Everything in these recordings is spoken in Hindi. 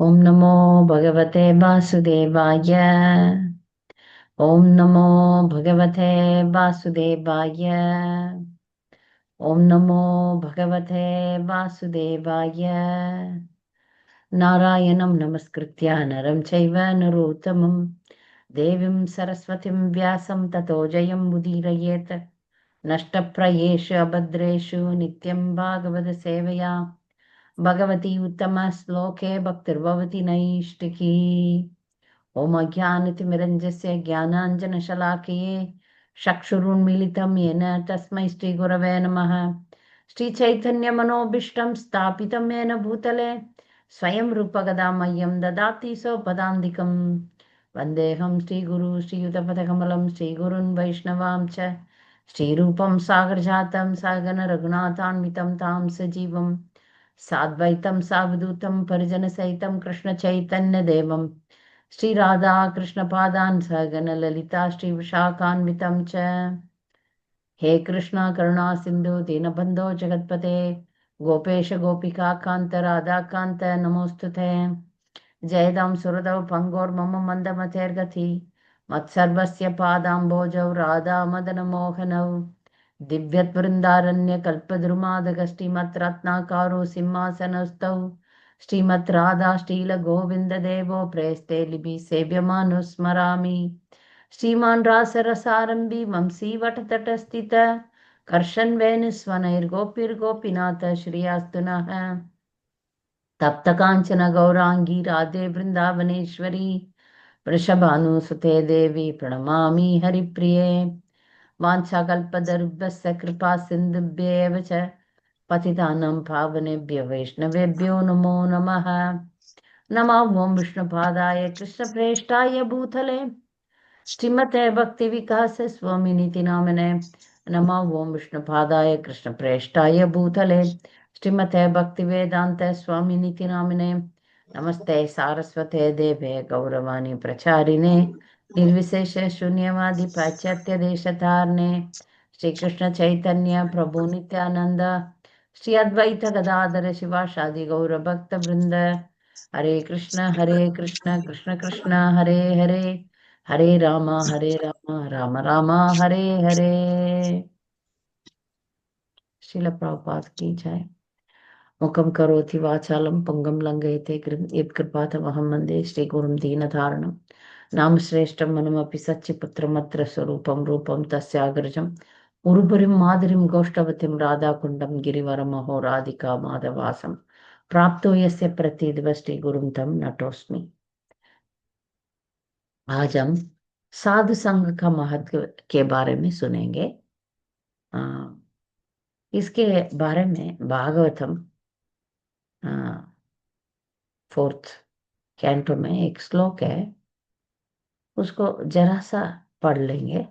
ओम नमो भगवते वासुदेवाय। ओम नमो भगवते वासुदेवाय। ओम नमो भगवते वासुदेवाय। नारायणं नमस्कृत्य नरं चैव नरोत्तमं देवीं सरस्वतीं व्यासं ततो जयमुदीरयेत्। नष्टप्रायेषु अभद्रेषु नित्यं भागवत सेवया भगवती उत्तमश्लोके भक्तिर्भवति नैष्टिकी। ॐ अज्ञानतिमिरञ्जस्य ज्ञानाञ्जनशलाकये चक्षुरुन्मीलितं येन तस्मै श्रीगुरवे नमः। श्रीचैतन्यमनोभीष्टं स्थापितं येन भूतले स्वयं रूपगदामह्यं ददाति स्वपदान्तिकं। वन्देऽहं श्रीगुरु श्रीयुतपदकमलं श्रीगुरुन् वैष्णवां च श्रीरूपं सागरजातं सगन रघुनाथान्वितं तां सजीवं साद्वैतं सावधूतं परिजनसहितं कृष्णचैतन्यदेवं श्री राधा कृष्ण पादान सहगन ललिता श्री विशाखान्वितं च। हे कृष्णा करुणा सिंधु दीनबंधो जगतपते गोपेश गोपिका कांत राधा कांत नमोस्तुते। जयदां सुरदौ पंगोर्मम मंदमतेर्गति मत्सर्वस्य पादाम्बोजौ राधा मदन मोहनौ दिव्यवृंदारण्य कल्पद्रुमादगस्टिमत्रत्नाकारो सिंहासनस्थौ श्रीमत् राधा श्रील गोविंद देवो प्रेस्ते लिपि सेव्यमानुस्मरामि। श्रीमान् रासरसारंभी वंशी वटतटस्थित कर्षन् वेणुस्वनैर्गोपीर्गोपीनाथ श्रीयास्तु नः। तप्त कांचन गौरांगी राधे वृंदावनेश्वरी वृषभानुसुते देवी प्रणमामि हरिप्रिये। वाञ्छाकल्पतरुभ्यश्च कृपा सिन्धुभ्येव च पतितानां पावनेभ्यो वैष्णवेभ्यो नमो नमः। नमः ओं विष्णुपादाय कृष्णप्रेष्ठाय भूतले श्रीमते भक्ति विकास स्वामिनीति नामिने। नमः ओं विष्णुपादाय कृष्णप्रेष्ठाय भूतले श्रीमते भक्ति वेदांत स्वामिनीति नामिने। नमस्ते सारस्वते देवे गौरवाणी प्रचारिणे निर्विशेष शून्यवादी पाश्चात्य देशतारणे। श्री कृष्ण चैतन्य प्रभु नित्यानंद श्री अद्वैत गदाधर शिवासादि गौर भक्त वृंद। हरे कृष्ण कृष्ण कृष्ण हरे हरे हरे राम राम राम हरे हरे। श्रील प्रभुपाद की जय। मुखं करोति वाचालं पंगं लंघयते गिरिं यत्कृपातमहं वन्दे श्रीगुरुं दीनधारणं। नाम श्रेष्ठं मनुमपि सच्चिपुत्रमत्र स्वरूपं रूपं तस्याग्रजम् उरुपुरीं माधुरीं गोष्ठवतीं राधाकुण्डं गिरिवरमहो राधिका माधवासं प्राप्तो यस्य प्रतिदिव श्रीगुरुं तं नतोऽस्मि। आज हम साधु संघ का महत्व के बारे में सुनेंगे। इसके बारे में भागवतम 4th कैंटो में एक श्लोक है, उसको जरा सा पढ़ लेंगे।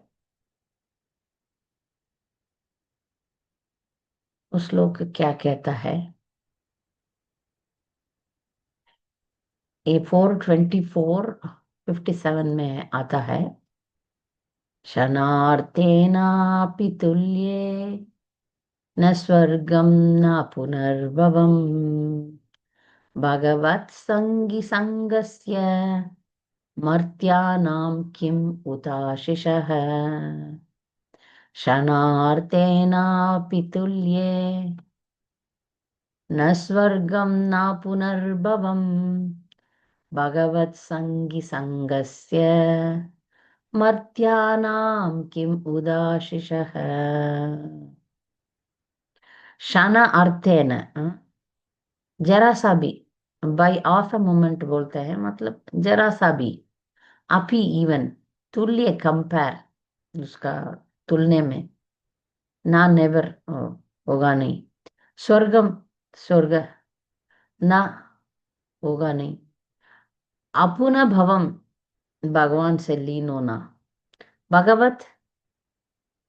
उस श्लोक क्या कहता है, ये 4:24-57 में आता है। क्षणार्तेनापि तुल्ये न स्वर्गं न पुनर्भवम् भगवत्सङ्गि संगस्य मर्त्यानां किम् उताशिषः। क्षणार्तेनापि तुल्ये न स्वर्गं न पुनर्भवम् भगवत्सङ्गि संगस्य मर्त्यानां किम् उदाशिषः। क्षण अर्थेन जरा सा भी, बाई ऑफ अ मोमेंट बोलते हैं, मतलब जरा सा भी, अपी इवन, तुल्य कंपेयर, उसका तुलने में, ना नेवर होगा नहीं। स्वर्गम स्वर्ग ना होगा नहीं। अपुन भवम भगवान से लीन होना। भगवत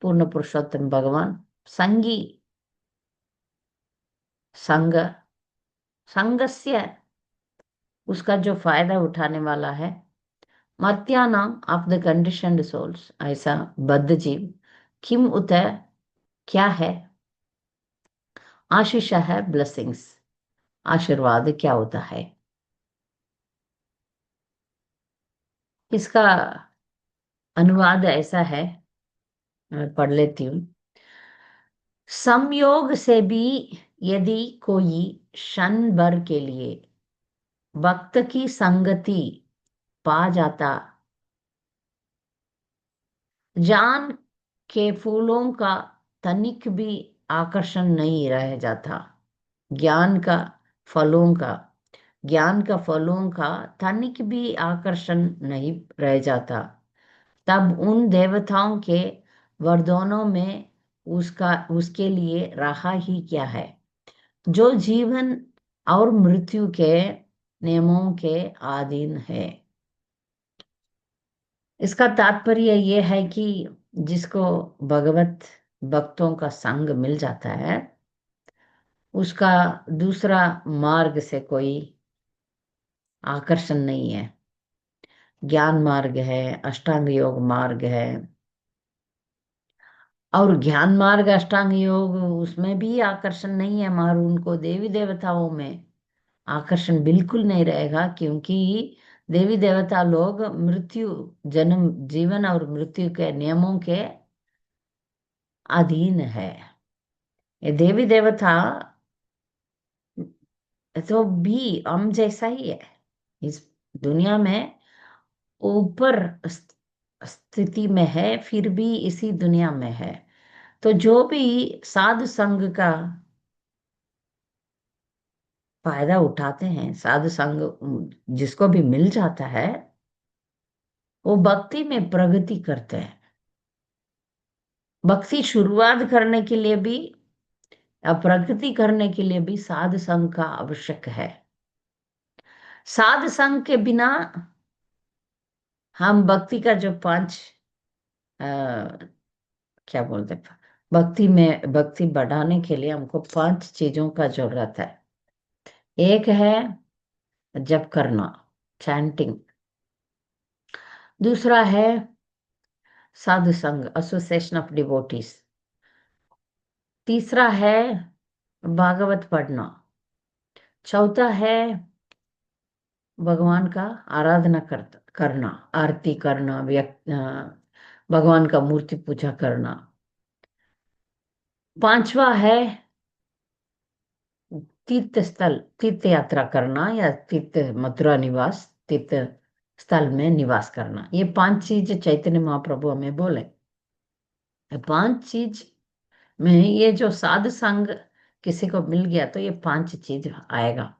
पूर्ण पुरुषोत्तम भगवान। संगी संग संगस्य उसका जो फायदा उठाने वाला है। मर्त्यानाम ऑफ द कंडीशनड सोल्स, ऐसा बद्ध जीव। किम उत क्या है, आशीष है ब्लेसिंग्स, आशीर्वाद क्या होता है। इसका अनुवाद ऐसा है, मैं पढ़ लेती हूँ। संयोग से भी यदि कोई क्षण भर के लिए वक्त की संगति पा जाता, जान के फूलों का तनिक भी आकर्षण नहीं रह जाता, ज्ञान का फलों का ज्ञान का फलों का तनिक भी आकर्षण नहीं रह जाता, तब उन देवताओं के वरदानों में उसका उसके लिए रहा ही क्या है, जो जीवन और मृत्यु के नियमों के अधीन है। इसका तात्पर्य यह है कि जिसको भगवत भक्तों का संग मिल जाता है, उसका दूसरा मार्ग से कोई आकर्षण नहीं है। ज्ञान मार्ग है, अष्टांग योग मार्ग है, और ज्ञान मार्ग अष्टांग योग उसमें भी आकर्षण नहीं है, मगर उनको देवी देवताओं में आकर्षण बिल्कुल नहीं रहेगा, क्योंकि देवी देवता लोग मृत्यु, जन्म, जीवन और मृत्यु के नियमों के अधीन है। ये देवी देवता तो भी हम जैसा ही है, इस दुनिया में ऊपर स्थिति में है, फिर भी इसी दुनिया में है। तो जो भी साधु संग का फायदा उठाते हैं, साधु संग जिसको भी मिल जाता है, वो भक्ति में प्रगति करते हैं। भक्ति शुरुआत करने के लिए भी या प्रगति करने के लिए भी साधु संग का आवश्यक है। साधु संग के बिना हम भक्ति का जो पांच क्या बोलते हैं, भक्ति बढ़ाने के लिए हमको पांच चीजों का जरूरत है। एक है जप करना, चैंटिंग। दूसरा है साधु संग, एसोसिएशन ऑफ डिवोटीज। तीसरा है भागवत पढ़ना। चौथा है भगवान का आराधना करना, आरती करना, भगवान का मूर्ति पूजा करना। पांचवा है तीर्थ यात्रा करना, या तीर्थ मथुरा निवास, तीर्थ स्थल में निवास करना। ये पांच चीज चैतन्य महाप्रभु हमें बोले। ये पांच चीज में ये जो साधु संग किसी को मिल गया तो ये पांच चीज आएगा।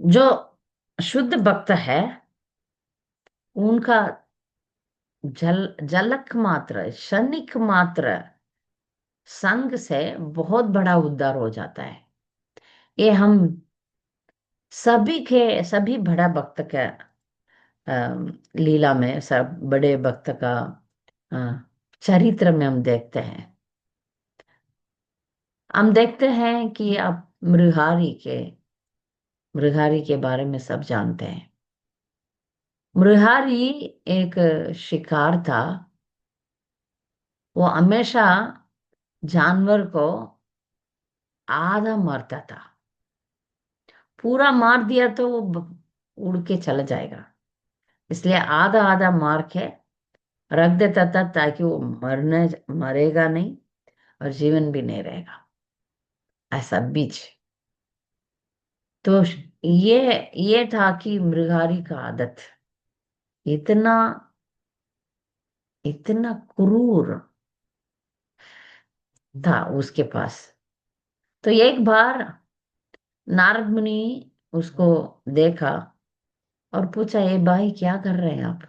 जो शुद्ध भक्त है उनका झलक मात्र, क्षणिक मात्र संग से बहुत बड़ा उद्धार हो जाता है। ये हम सभी बड़ा भक्त का लीला में, सब बड़े भक्त का चरित्र में हम देखते हैं कि आप मृगारी के बारे में सब जानते हैं। मृगारी एक शिकार था। वो हमेशा जानवर को आधा मारता था। पूरा मार दिया तो वो उड़ के चला जाएगा, इसलिए आधा आधा मार के रख देता था, ताकि वो मरेगा नहीं और जीवन भी नहीं रहेगा, ऐसा बीच। तो ये था कि मृगारी का आदत इतना इतना क्रूर था उसके पास। तो एक बार नारद मुनि उसको देखा और पूछा, ये भाई क्या कर रहे हैं आप?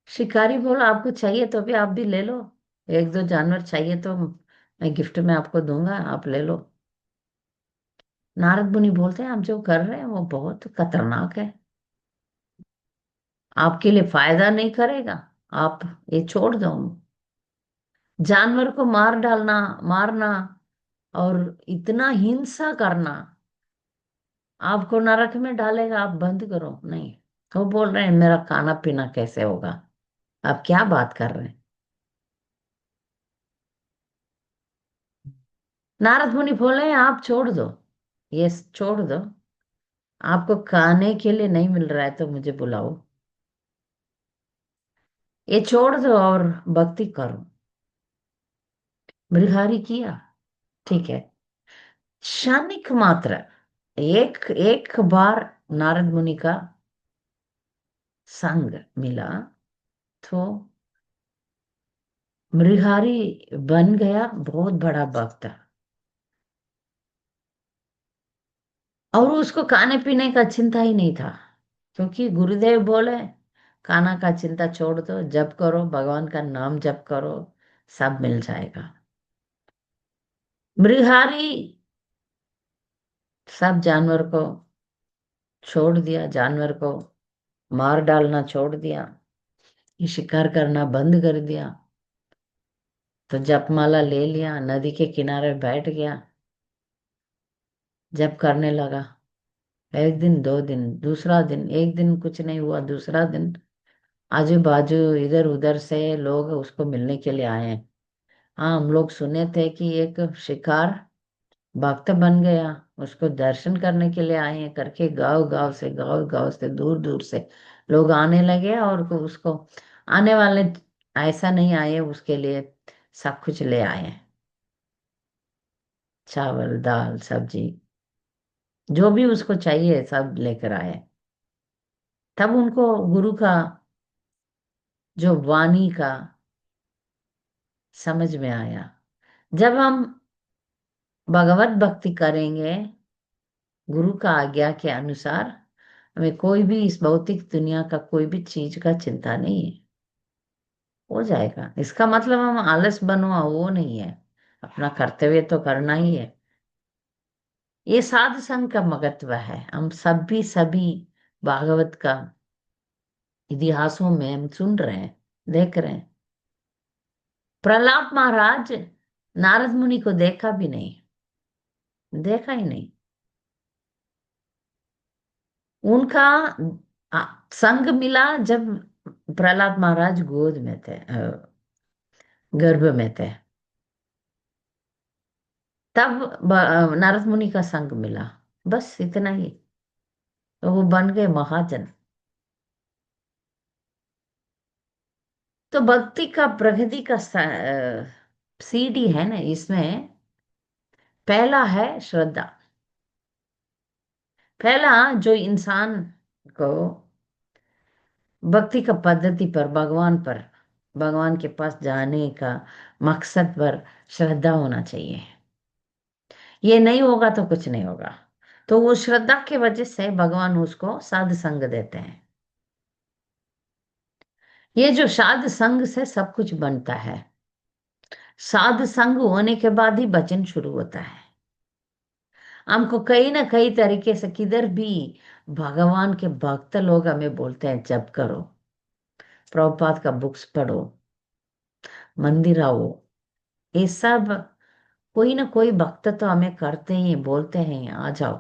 शिकारी बोला, आपको चाहिए तो भी आप भी ले लो, एक दो जानवर चाहिए तो मैं गिफ्ट में आपको दूंगा, आप ले लो। नारद मुनि बोलते हैं, आप जो कर रहे हैं वो बहुत खतरनाक है, आपके लिए फायदा नहीं करेगा, आप ये छोड़ दो। जानवर को मारना और इतना हिंसा करना आपको नरक में डालेगा, आप बंद करो। नहीं, वो बोल रहे हैं मेरा खाना पीना कैसे होगा, आप क्या बात कर रहे हैं? नारद मुनि बोले, आप छोड़ दो, ये छोड़ दो, आपको खाने के लिए नहीं मिल रहा है तो मुझे बुलाओ। ये छोड़ दो और भक्ति करो। मृहारी किया, ठीक है। क्षणिक मात्र, एक एक बार नारद मुनि का संग मिला तो मृहारी बन गया बहुत बड़ा भक्त। और उसको खाने पीने का चिंता ही नहीं था, क्योंकि गुरुदेव बोले खाना का चिंता छोड़ दो, जप करो, भगवान का नाम जप करो, सब मिल जाएगा। मृहारी सब जानवर को छोड़ दिया, जानवर को मार डालना छोड़ दिया, ये शिकार करना बंद कर दिया। तो जपमाला ले लिया, नदी के किनारे बैठ गया, जप करने लगा। एक दिन, दो दिन, दूसरा दिन, एक दिन कुछ नहीं हुआ, दूसरा दिन आजू बाजू इधर उधर से लोग उसको मिलने के लिए आए हैं। हाँ, हम लोग सुने थे कि एक शिकार भक्त बन गया, उसको दर्शन करने के लिए आए हैं करके गांव गांव से दूर दूर से लोग आने लगे, और उसको आने वाले ऐसा नहीं आए, उसके लिए सब कुछ ले आए हैं, चावल दाल सब्जी जो भी उसको चाहिए सब लेकर आए। तब उनको गुरु का जो वाणी का समझ में आया। जब हम भगवत भक्ति करेंगे गुरु का आज्ञा के अनुसार, हमें कोई भी इस भौतिक दुनिया का कोई भी चीज का चिंता नहीं है, हो जाएगा। इसका मतलब हम आलस बनो वो नहीं है, अपना कर्तव्य तो करना ही है। ये साध संग का महत्व है। हम सभी भागवत का इतिहासों में हम सुन रहे हैं, देख रहे हैं। प्रहलाद महाराज नारद मुनि को देखा भी नहीं, देखा ही नहीं। उनका आ, संग मिला जब प्रहलाद महाराज गोद में थे, गर्भ में थे, तब नारद मुनि का संग मिला, बस इतना ही। तो वो बन गए महाजन। तो भक्ति का प्रगति का सीढ़ी है ना, इसमें पहला है श्रद्धा। पहला जो इंसान को भक्ति का पद्धति पर, भगवान पर, भगवान के पास जाने का मकसद पर श्रद्धा होना चाहिए। ये नहीं होगा तो कुछ नहीं होगा। तो वो श्रद्धा के वजह से भगवान उसको साध संग देते हैं। ये जो साध संग से सब कुछ बनता है, साध संग होने के बाद ही भजन शुरू होता है। हमको कहीं ना कहीं तरीके से किधर भी भगवान के भक्त लोग हमें बोलते हैं जप करो, प्रभुपाद का बुक्स पढ़ो, मंदिर आओ, ये सब कोई ना कोई भक्त तो हमें करते ही बोलते हैं आ जाओ,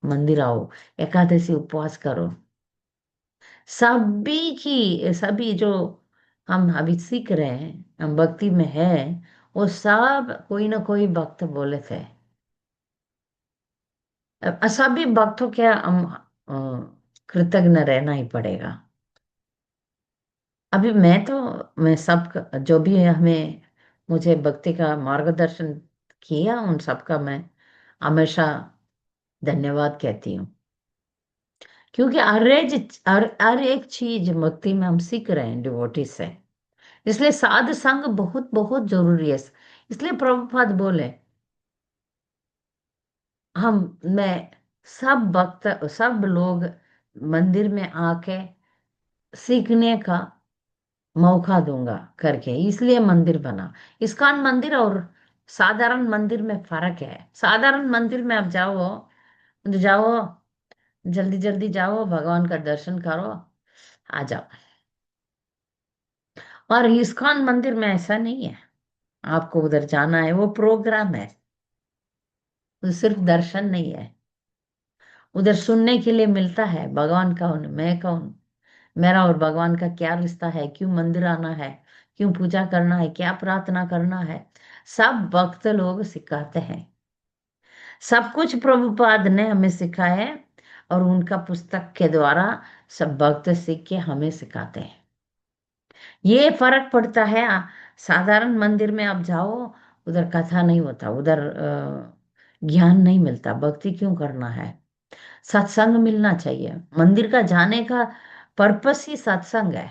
मंदिर आओ, एकादशी उपवास करो। सभी जो हम अभी सीख रहे हैं, हम भक्ति में है, वो सब कोई ना कोई भक्त बोले थे। सभी भक्तों के हम कृतज्ञ रहना ही पड़ेगा। अभी मैं सब जो भी हमें मुझे भक्ति का मार्गदर्शन किया उन सबका मैं हमेशा धन्यवाद कहती हूँ। क्योंकि हर एक चीज भक्ति में हम सीख रहे हैं डिवोटी से, इसलिए साध संग बहुत बहुत जरूरी है। इसलिए प्रभुपाद बोले हम मैं सब भक्त सब लोग मंदिर में आके सीखने का मौका दूंगा करके, इसलिए मंदिर बना। इस्कॉन मंदिर और साधारण मंदिर में फर्क है। साधारण मंदिर में आप जाओ, जाओ, जल्दी जल्दी जाओ, भगवान का दर्शन करो, आ जाओ। और इस्कॉन मंदिर में ऐसा नहीं है, आपको उधर जाना है, वो प्रोग्राम है, वो सिर्फ दर्शन नहीं है। उधर सुनने के लिए मिलता है भगवान कौन, मैं कौन, मेरा और भगवान का क्या रिश्ता है, क्यों मंदिर आना है, क्यों पूजा करना है, क्या प्रार्थना करना है, सब भक्त लोग सिखाते हैं। सब कुछ प्रभुपाद ने हमें सिखाया है। और उनका पुस्तक के द्वारा सब भक्त सीख के हमें सिखाते हैं। ये फर्क पड़ता है। साधारण मंदिर में आप जाओ, उधर कथा नहीं होता, उधर ज्ञान नहीं मिलता। भक्ति क्यों करना है? सत्संग मिलना चाहिए। मंदिर का जाने का पर्पस ही सत्संग है।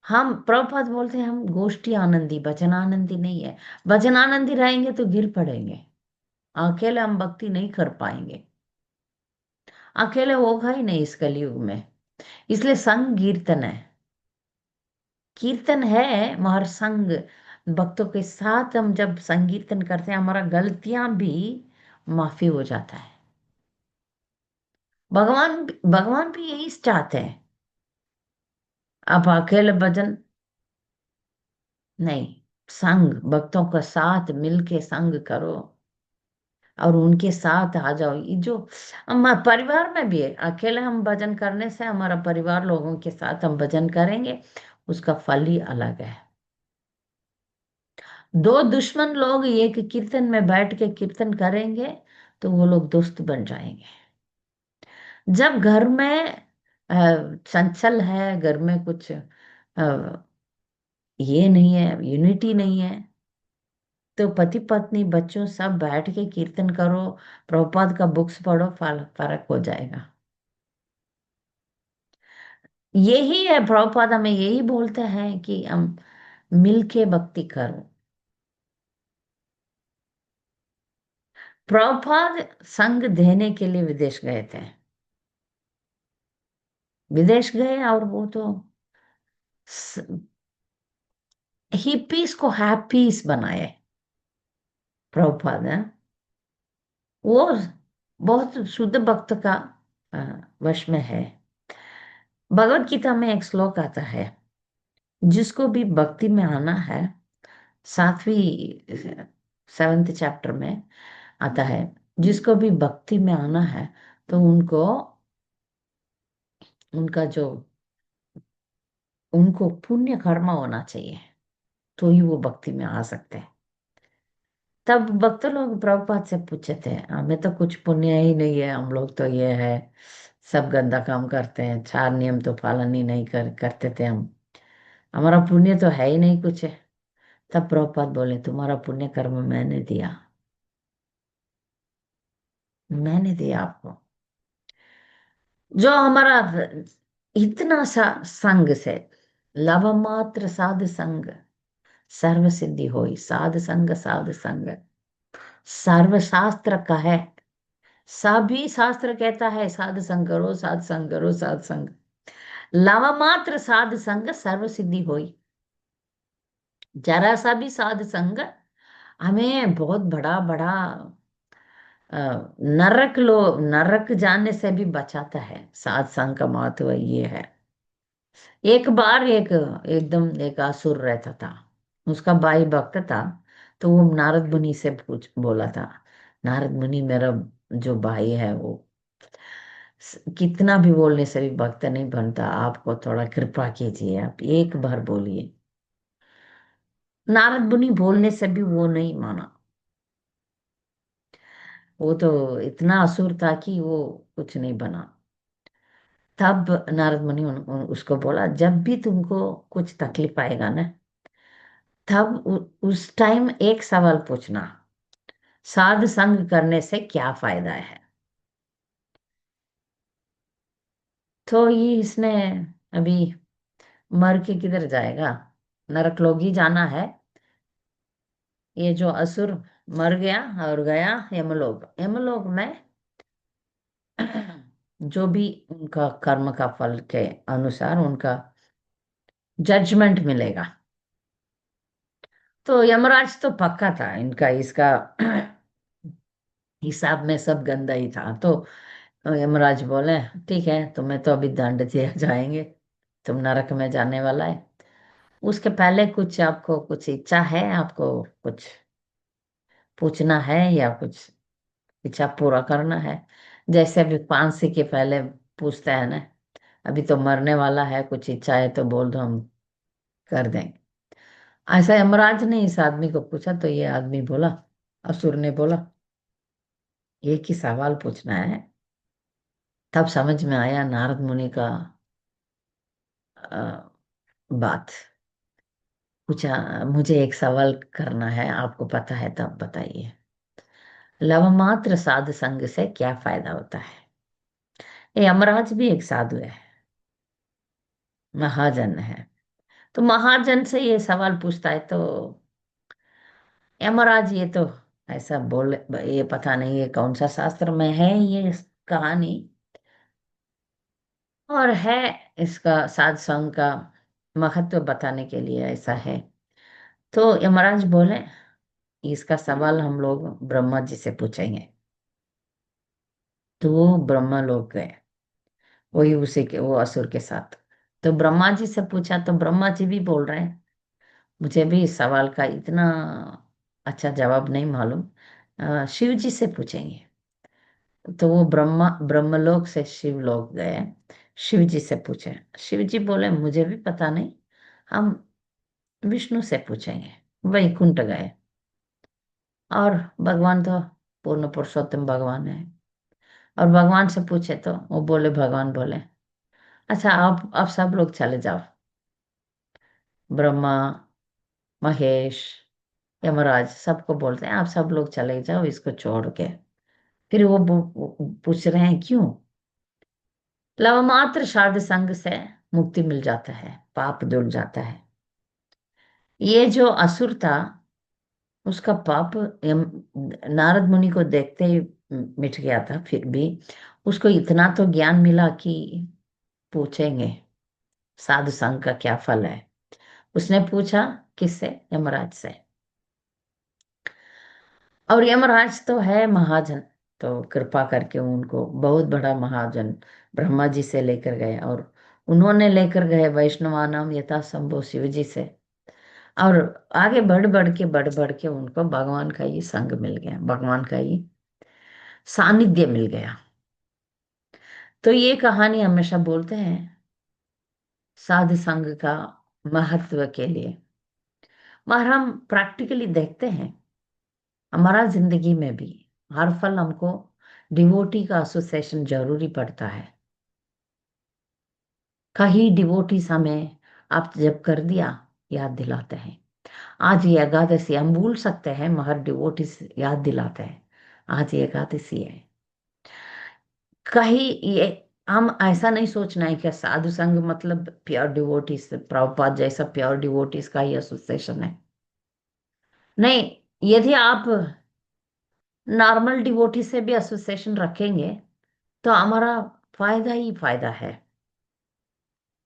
हम प्रभुपाद बोलते हैं हम गोष्ठी आनंदी, भजन आनंदी नहीं है। भजन आनंदी रहेंगे तो गिर पड़ेंगे। अकेले हम भक्ति नहीं कर पाएंगे। अकेले होगा ही नहीं इस कलयुग में। इसलिए संग कीर्तन है। कीर्तन है मगर संग भक्तों के साथ हम जब संकीर्तन करते हैं, हमारा गलतियां भी माफी हो जाता है। भगवान भी यही चाहते हैं। आप अकेले भजन नहीं, संग भक्तों का साथ मिलके संग करो और उनके साथ आ जाओ। ये जो हम परिवार में भी है, अकेले हम भजन करने से हमारा परिवार लोगों के साथ हम भजन करेंगे, उसका फल ही अलग है। दो दुश्मन लोग एक कीर्तन में बैठ के कीर्तन करेंगे तो वो लोग दोस्त बन जाएंगे। जब घर में चंचल है, घर में कुछ ये नहीं है, यूनिटी नहीं है, तो पति पत्नी बच्चों सब बैठ के कीर्तन करो, प्रभुपाद का बुक्स पढ़ो, फर्क हो जाएगा। यही है, प्रभुपाद हमें यही बोलते हैं कि हम मिलके भक्ति करो। प्रभुपाद संग देने के लिए विदेश गए थे। विदेश गए और वो तो हिप्पीस को हैप्पीस बनाए प्रभुपाद है। वो बहुत शुद्ध भक्त का अ, वश में है। भगवत गीता में एक श्लोक आता है, जिसको भी भक्ति में आना है, 7वीं 7th चैप्टर में आता है, जिसको भी भक्ति में आना है तो उनको उनका जो उनको पुण्य कर्म होना चाहिए, तो ही वो भक्ति में आ सकते हैं। तब भक्त लोग प्रभुपाद से पूछे थे, हमें तो कुछ पुण्य ही नहीं है, हम लोग तो ये है सब गंदा काम करते हैं, 4 नियम तो पालन ही नहीं करते थे हम, हमारा पुण्य तो है ही नहीं कुछ है। तब प्रभुपाद बोले, तुम्हारा पुण्य कर्म मैंने दिया, मैंने दिया आपको। जो हमारा इतना सा संग से, लव मात्र साध संग सर्व सिद्धि होई, साध संग साध संग सर्व शास्त्र का है। सभी शास्त्र कहता है साध संग करो, साध संग करो, साध संग। लव मात्र साध संग सर्व सिद्धि होई। जरा सा भी साध संग हमें बहुत बड़ा बड़ा अ, नरक जाने से भी बचाता है। साध संग का महत्व ये है। एक बार एकदम एक असुर रहता था, उसका भाई भक्त था। तो वो नारद मुनि से पूछ बोला था, नारद मुनि मेरा जो भाई है वो कितना भी बोलने से भी भक्त नहीं बनता, आपको थोड़ा कृपा कीजिए, आप एक बार बोलिए। नारद मुनि बोलने से भी वो नहीं माना। वो तो इतना असुर था कि वो कुछ नहीं बना। तब नारद मुनि उसको बोला, जब भी तुमको कुछ तकलीफ आएगा ना, तब उस टाइम एक सवाल पूछना, साध संग करने से क्या फायदा है। तो ये इसने अभी मर के किधर जाएगा? नरक लोग ही जाना है। ये जो असुर मर गया और गया यमलोक, यमलोक में जो भी उनका कर्म का फल के अनुसार उनका जजमेंट मिलेगा। तो यमराज तो पक्का था इनका, इसका हिसाब में सब गंदा ही था। तो यमराज बोले, ठीक है, तुम्हें तो अभी दंड दिया जाएंगे, तुम नरक में जाने वाला है। उसके पहले कुछ आपको कुछ इच्छा है, आपको कुछ पूछना है या कुछ इच्छा पूरा करना है? जैसे अभी फांसी के पहले पूछता है ना, अभी तो मरने वाला है, कुछ इच्छा है तो बोल दो, हम कर देंगे। ऐसा यमराज ने इस आदमी को पूछा, तो ये आदमी बोला, असुर ने बोला, एक ही सवाल पूछना है। तब समझ में आया नारद मुनि का बात। पूछा, मुझे एक सवाल करना है, आपको पता है तब बताइए। लव मात्र साधु संग से क्या फायदा होता है? ये यमराज भी एक साधु है, महाजन है। तो महाजन से ये सवाल पूछता है तो यमराज, ये तो ऐसा बोल, ये पता नहीं ये कौन सा शास्त्र में है ये कहानी, और है इसका साध संग का महत्व बताने के लिए ऐसा है। तो यमराज बोले, इसका सवाल हम लोग ब्रह्मा जी से पूछेंगे। तो वो ब्रह्मा लोग गए, वही उसी के वो असुर के साथ। तो ब्रह्मा जी से पूछा तो ब्रह्मा जी भी बोल रहे हैं, मुझे भी इस सवाल का इतना अच्छा जवाब नहीं मालूम, शिव जी से पूछेंगे। तो वो ब्रह्मलोक से शिव लोक गए, शिव जी से पूछे। शिव जी बोले, मुझे भी पता नहीं, हम विष्णु से पूछेंगे। वैकुंठ गए, और भगवान तो पूर्ण पुरुषोत्तम भगवान है, और भगवान से पूछे तो वो बोले, भगवान बोले, अच्छा आप सब लोग चले जाओ, ब्रह्मा, महेश, यमराज सबको बोलते हैं आप सब लोग चले जाओ इसको छोड़ के। फिर वो पूछ रहे हैं क्यों? लव मात्र शारद संग से मुक्ति मिल जाता है, पाप धुल जाता है। ये जो असुर था, उसका पाप नारद मुनि को देखते ही मिट गया था। फिर भी उसको इतना तो ज्ञान मिला कि पूछेंगे साधु संग का क्या फल है। उसने पूछा, किससे? यमराज से। और यमराज तो है महाजन, तो कृपा करके उनको बहुत बड़ा महाजन ब्रह्मा जी से लेकर गए, और उन्होंने लेकर गए वैष्णवानाम यथा संभव शिव जी से। और आगे बढ़ बढ़ के उनको भगवान का ही संग मिल गया, भगवान का ही सानिध्य मिल गया। तो ये कहानी हमेशा बोलते हैं साधु संग का महत्व के लिए। मगर हम प्रैक्टिकली देखते हैं हमारा जिंदगी में भी हर फल हमको डिवोटी का एसोसिएशन जरूरी पड़ता है। कहीं डिवोटीज हमें आप जब कर दिया याद दिलाते हैं। आज ये एकादशी हम भूल सकते हैं, मगर डिवोटीज याद दिलाते हैं आज ये एकादशी है। कहीं ये हम ऐसा नहीं सोचना है कि साधु संग मतलब प्योर डिवोटीज, प्रभुपाद जैसा प्योर डिवोटीज का ही एसोसिएशन है। नहीं, यदि आप नॉर्मल डिवोटी से भी एसोसिएशन रखेंगे तो हमारा फायदा ही फायदा है।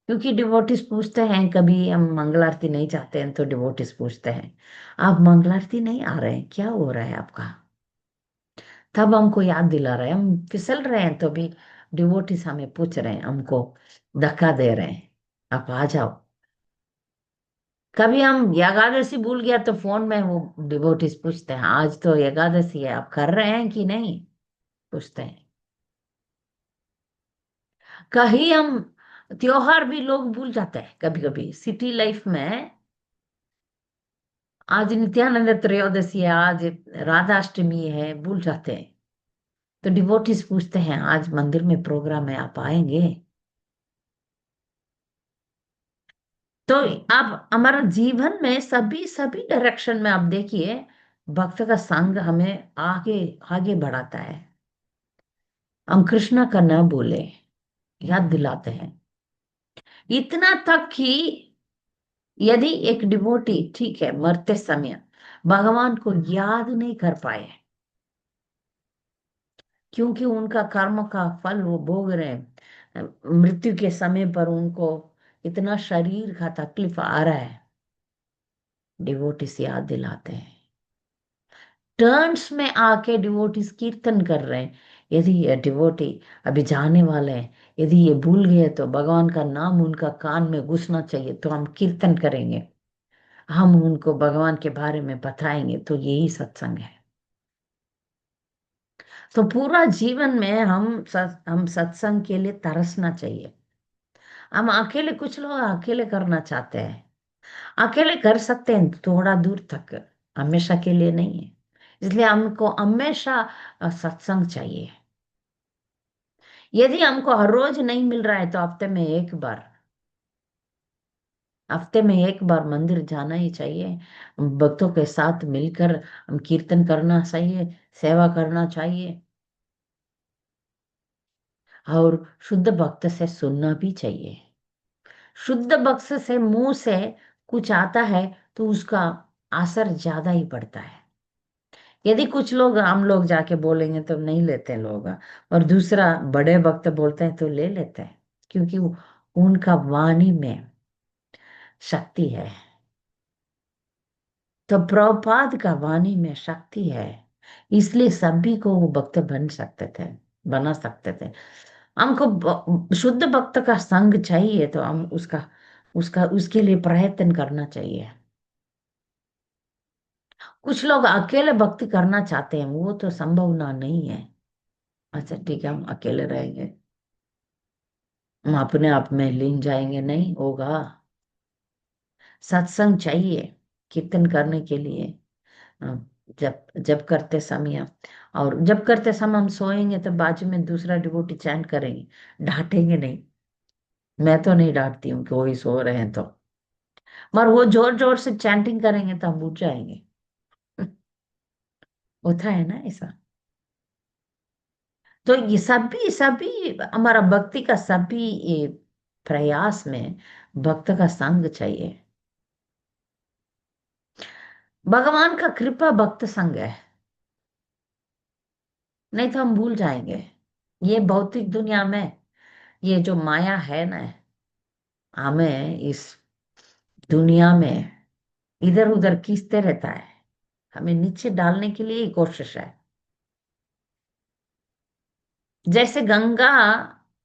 क्योंकि डिवोटिस पूछते हैं, कभी हम मंगल आरती नहीं चाहते हैं तो डिवोटिस पूछते हैं, आप मंगल आरती नहीं आ रहे हैं, क्या हो रहा है आपका? तब हमको याद दिला रहे हैं, हम फिसल रहे हैं तो भी डिवोटिस हमें पूछ रहे हैं, हमको धक्का दे रहे हैं, आप आ जाओ। कभी हम एकादशी भूल गया तो फोन में वो डिवोटिस पूछते हैं, आज तो एकादशी है आप कर रहे हैं कि नहीं, पूछते हैं। कहीं हम त्योहार भी लोग भूल जाते हैं, कभी कभी सिटी लाइफ में। आज नित्यानंद त्रयोदशी है, आज राधाष्टमी है, भूल जाते हैं। तो डिवोटीज पूछते हैं, आज मंदिर में प्रोग्राम है आप आएंगे? तो आप हमारा जीवन में सभी सभी डायरेक्शन में आप देखिए, भक्त का संग हमें आगे आगे बढ़ाता है। हम कृष्णा का न बोले, याद दिलाते हैं। इतना तक कि यदि एक डिवोटी ठीक है मरते समय भगवान को याद नहीं कर पाए, क्योंकि उनका कर्म का फल वो भोग रहे हैं, मृत्यु के समय पर उनको इतना शरीर का तकलीफ आ रहा है, डिवोटीज याद दिलाते हैं। टर्न्स में आके डिवोटीज कीर्तन कर रहे हैं। यदि ये डिवोटी अभी जाने वाले हैं, यदि ये भूल गए तो भगवान का नाम उनका कान में घुसना चाहिए, तो हम कीर्तन करेंगे, हम उनको भगवान के बारे में बताएंगे, तो यही सत्संग है। तो पूरा जीवन में हम सत्संग के लिए तरसना चाहिए। हम अकेले, कुछ लोग अकेले करना चाहते हैं, अकेले कर सकते हैं थोड़ा दूर तक, हमेशा के लिए नहीं है। इसलिए हमको हमेशा सत्संग चाहिए। यदि हमको हर रोज नहीं मिल रहा है तो हफ्ते में एक बार मंदिर जाना ही चाहिए। भक्तों के साथ मिलकर हम कीर्तन करना चाहिए, सेवा करना चाहिए, और शुद्ध भक्त से सुनना भी चाहिए। शुद्ध भक्त से मुंह से कुछ आता है तो उसका असर ज्यादा ही पड़ता है। यदि कुछ लोग हम लोग जाके बोलेंगे तो नहीं लेते लोग, और दूसरा बड़े भक्त बोलते हैं तो ले लेते हैं, क्योंकि उनका वाणी में शक्ति है। तो प्रभुपाद का वाणी में शक्ति है, इसलिए सभी को वो भक्त बना सकते थे। हमको शुद्ध भक्त का संग चाहिए, तो हम उसका उसका उसके लिए प्रयत्न करना चाहिए। कुछ लोग अकेले भक्ति करना चाहते हैं, वो तो संभवना नहीं है। अच्छा ठीक है, हम अकेले रहेंगे, हम अपने आप में लीन जाएंगे, नहीं होगा। सत्संग चाहिए कीर्तन करने के लिए। अ, जब जब करते समय, और जब करते समय हम सोएंगे तो बाजू में दूसरा डिवोटी चैंट करेंगे, डांटेंगे नहीं। मैं तो नहीं डांटती हूँ कि वही सो रहे हैं तो, मगर वो जोर जोर से चैंटिंग करेंगे तो हम उठ जाएंगे। होता है ना ऐसा। तो ये सभी सभी हमारा भक्ति का सभी ये प्रयास में भक्त का संग चाहिए। भगवान का कृपा भक्त संग है, नहीं तो हम भूल जाएंगे। ये भौतिक दुनिया में ये जो माया है ना, हमें इस दुनिया में इधर उधर खींचते रहता है, हमें नीचे डालने के लिए ही कोशिश है। जैसे गंगा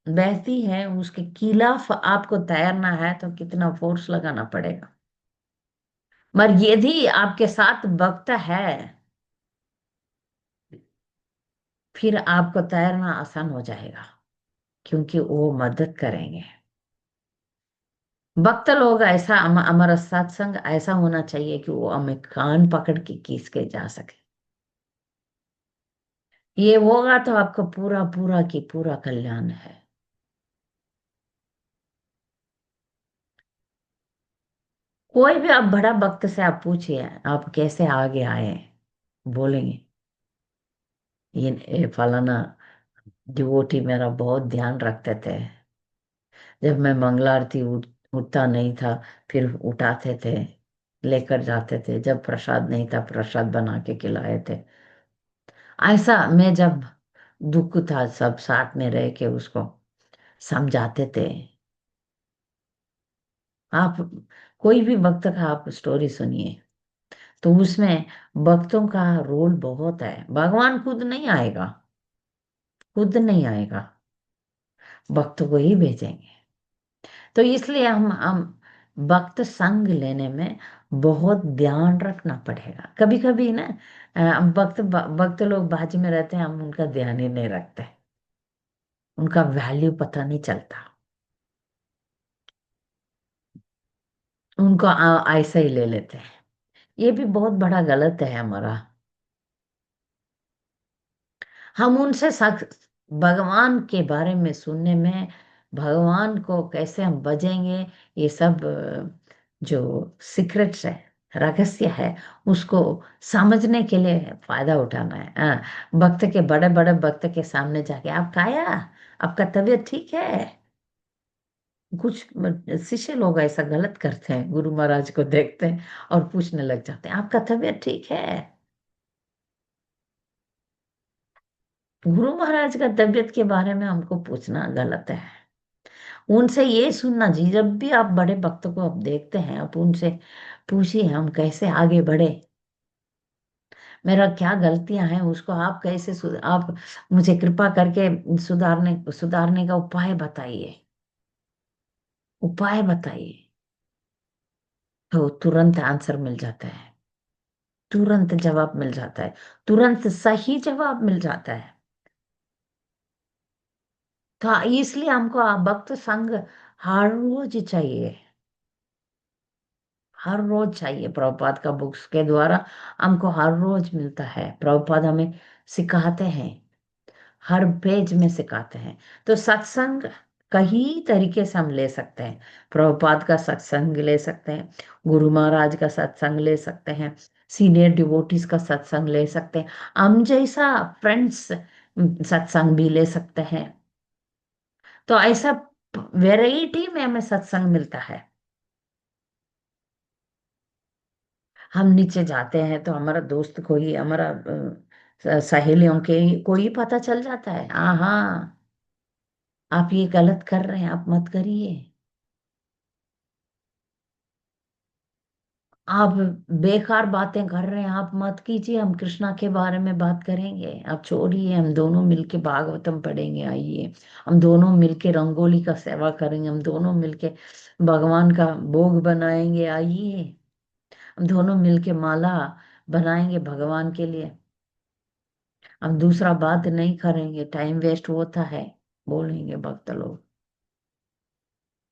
बहती है, उसके खिलाफ आपको तैरना है तो कितना फोर्स लगाना पड़ेगा। मगर यदि आपके साथ भक्त है, फिर आपको तैरना आसान हो जाएगा, क्योंकि वो मदद करेंगे। भक्त लोग ऐसा हमारा सत्संग ऐसा होना चाहिए कि वो हमें कान पकड़ के खींच के जा सके। ये होगा तो आपको पूरा पूरा की पूरा कल्याण है। कोई भी आप बड़ा भक्त से आप पूछिए, आप कैसे आगे आए, बोलेंगे ये फलाना डिवोटी मेरा बहुत ध्यान रखते थे, जब मैं मंगला आरती उठता नहीं था फिर उठाते थे, लेकर जाते थे, जब प्रसाद नहीं था प्रसाद बना के खिलाए थे। ऐसा मैं जब दुख था सब साथ में रह के उसको समझाते थे। आप कोई भी भक्त का आप स्टोरी सुनिए, तो उसमें भक्तों का रोल बहुत है। भगवान खुद नहीं आएगा, खुद नहीं आएगा, भक्त को ही भेजेंगे। तो इसलिए हम वक्त संग लेने में बहुत ध्यान रखना पड़ेगा। कभी कभी ना वक्त वक्त लोग बाजू में रहते हैं, हम उनका ध्यान ही नहीं रखते, उनका वैल्यू पता नहीं चलता, उनको ऐसा ही ले लेते हैं। ये भी बहुत बड़ा गलत है हमारा। हम उनसे भगवान के बारे में सुनने में, भगवान को कैसे हम बजेंगे, ये सब जो सीक्रेट्स है, रहस्य है, उसको समझने के लिए फायदा उठाना है। भक्त के बड़े बड़े भक्त के सामने जाके आप खाया, आपका तबीयत ठीक है। कुछ शिष्य लोग ऐसा गलत करते हैं, गुरु महाराज को देखते हैं और पूछने लग जाते हैं आपका तबीयत ठीक है। गुरु महाराज का तबीयत के बारे में हमको पूछना गलत है। उनसे ये सुनना जी, जब भी आप बड़े भक्त को आप देखते हैं आप उनसे पूछिए हम कैसे आगे बढ़े, मेरा क्या गलतियां हैं उसको आप कैसे आप मुझे कृपा करके सुधारने सुधारने का उपाय बताइए, उपाय बताइए। तो तुरंत आंसर मिल जाता है, तुरंत जवाब मिल जाता है, तुरंत सही जवाब मिल जाता है। तो इसलिए हमको भक्त संग हर रोज चाहिए, हर रोज चाहिए। प्रभुपाद का बुक्स के द्वारा हमको हर रोज मिलता है। प्रभुपाद हमें सिखाते हैं, हर पेज में सिखाते हैं। तो सत्संग कई तरीके से हम ले सकते हैं। प्रभुपाद का सत्संग ले सकते हैं, गुरु महाराज का सत्संग ले सकते हैं, सीनियर डिवोटीज का सत्संग ले सकते हैं, हम जैसा फ्रेंड्स सत्संग भी ले सकते हैं। तो ऐसा वेराइटी में हमें सत्संग मिलता है। हम नीचे जाते हैं तो हमारा दोस्त कोई, हमारा सहेलियों के कोई पता चल जाता है, हाँ हाँ आप ये गलत कर रहे हैं, आप मत करिए, आप बेकार बातें कर रहे हैं, आप मत कीजिए, हम कृष्णा के बारे में बात करेंगे, आप छोड़िए, हम दोनों मिलके भागवतम पढ़ेंगे, आइए हम दोनों मिलके रंगोली का सेवा करेंगे, हम दोनों मिलके भगवान का भोग बनाएंगे, आइए हम दोनों मिलके माला बनाएंगे भगवान के लिए। हम दूसरा बात नहीं करेंगे, टाइम वेस्ट होता है, बोलेंगे भक्त लोग।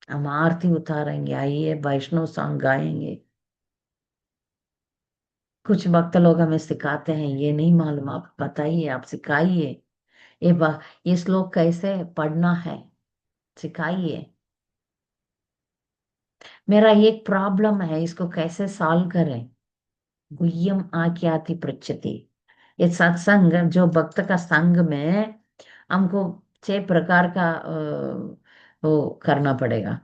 हम आरती उतारेंगे, आइए वैष्णव सॉन्ग गाएंगे। कुछ भक्त लोग हमें सिखाते हैं, ये नहीं मालूम, आप बताइए, आप सिखाइए, ये श्लोक कैसे पढ़ना है, सिखाइए। मेरा एक प्रॉब्लम है, इसको कैसे सॉल्व करें। गुह्यम आख्याति पृच्छति। ये सत्संग जो भक्त का संग में हमको 6 प्रकार का वो करना पड़ेगा।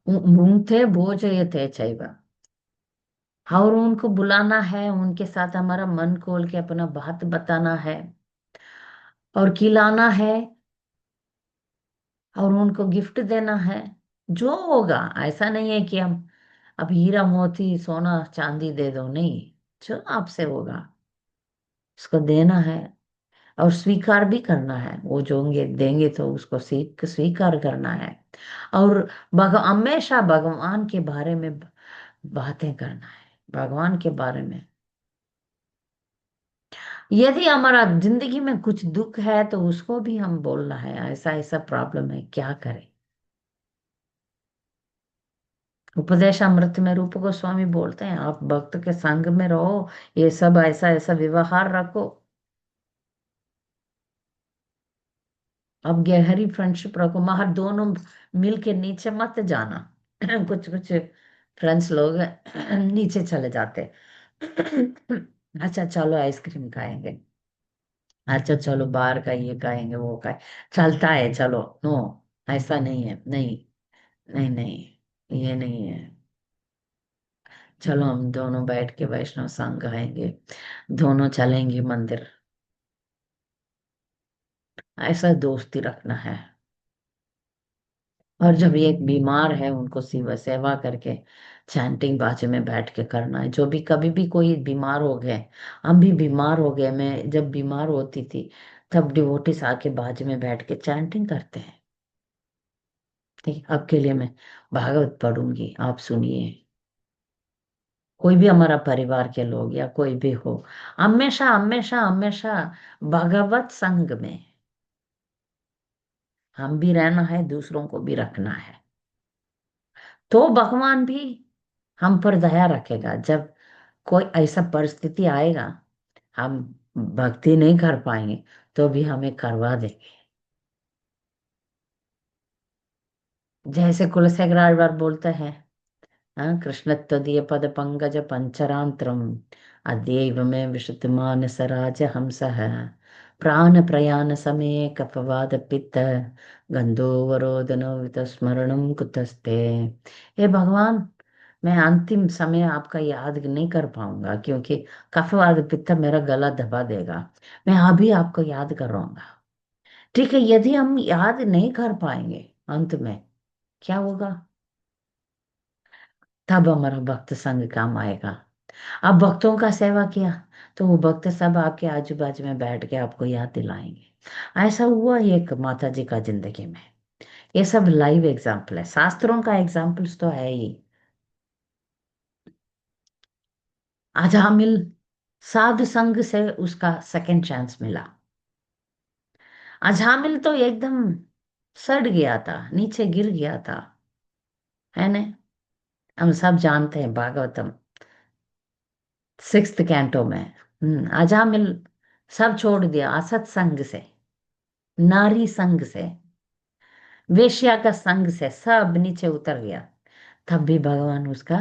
भूंगते भोजयते चैव। और उनको बुलाना है, उनके साथ हमारा मन खोल के अपना बात बताना है और खिलाना है और उनको गिफ्ट देना है। जो होगा, ऐसा नहीं है कि हम अब हीरा मोती सोना चांदी दे दो, नहीं, जो आपसे होगा उसको देना है और स्वीकार भी करना है। वो जो होंगे देंगे तो उसको स्वीकार करना है। और हमेशा भगवान के बारे में बातें करना है, भगवान के बारे में। यदि हमारा जिंदगी में कुछ दुख है तो उसको भी हम बोलना है, ऐसा ऐसा प्रॉब्लम है, क्या करें। उपदेश अमृत में रूप गोस्वामी बोलते हैं, आप भक्त के संग में रहो, ये सब ऐसा ऐसा व्यवहार रखो। अब गहरी फ्रेंडशिप रखो, मगर दोनों मिल के नीचे मत जाना। कुछ कुछ फ्रेंड्स लोग नीचे चले जाते। अच्छा चलो आइसक्रीम खाएंगे, अच्छा चलो बाहर का ये खाएंगे, वो खाए, चलता है चलो। नो, ऐसा नहीं है, नहीं, नहीं नहीं, ये नहीं है। चलो हम दोनों बैठ के वैष्णव संग गाएंगे, दोनों चलेंगे मंदिर, ऐसा दोस्ती रखना है। और जब एक बीमार है उनको सेवा सेवा करके चैंटिंग बाजे में बैठ के करना है। जो भी कभी भी कोई बीमार हो गए, हम भी बीमार हो गए, मैं जब बीमार होती थी तब डिवोटिस आके बाजे में बैठ के चैंटिंग करते हैं। ठीक, आपके लिए मैं भागवत पढ़ूंगी, आप सुनिए। कोई भी हमारा परिवार के लोग या कोई भी हो, हमेशा हमेशा हमेशा भगवत संग में हम भी रहना है, दूसरों को भी रखना है। तो भगवान भी हम पर दया रखेगा। जब कोई ऐसा परिस्थिति आएगा, हम भक्ति नहीं कर पाएंगे तो भी हमें करवा देंगे। जैसे कुलशेखर आழ்वार बोलते हैं, हाँ, कृष्ण त्वदीय पद पंकज पंचरांतरम अद्यैव में विशुद्धमान सराज हंसः प्राण प्रयाण समय कफवाद पित्त गंधोवरोदन स्मरणम कुतस्ते। हे भगवान, मैं अंतिम समय आपका याद नहीं कर पाऊंगा क्योंकि कफवाद पित्त मेरा गला दबा देगा। मैं अभी आपको याद कर रहा। ठीक है, यदि हम याद नहीं कर पाएंगे अंत में क्या होगा, तब हमारा भक्त संग काम आएगा। आप भक्तों का सेवा किया तो वो भक्त सब आपके आजू बाजू में बैठ के आपको याद दिलाएंगे। ऐसा हुआ एक माता जी का जिंदगी में। ये सब लाइव एग्जाम्पल है, शास्त्रों का एग्जाम्पल्स तो है ही। अजामिल साधु संग से उसका सेकंड चांस मिला। अजामिल तो एकदम सड़ गया था, नीचे गिर गया था। है ना। हम सब जानते हैं भागवतम 6th कैंटो में। अजामिल सब छोड़ दिया, असत संग से, नारी संग से, वेश्या का संग से सब नीचे उतर गया। तब भी भगवान उसका,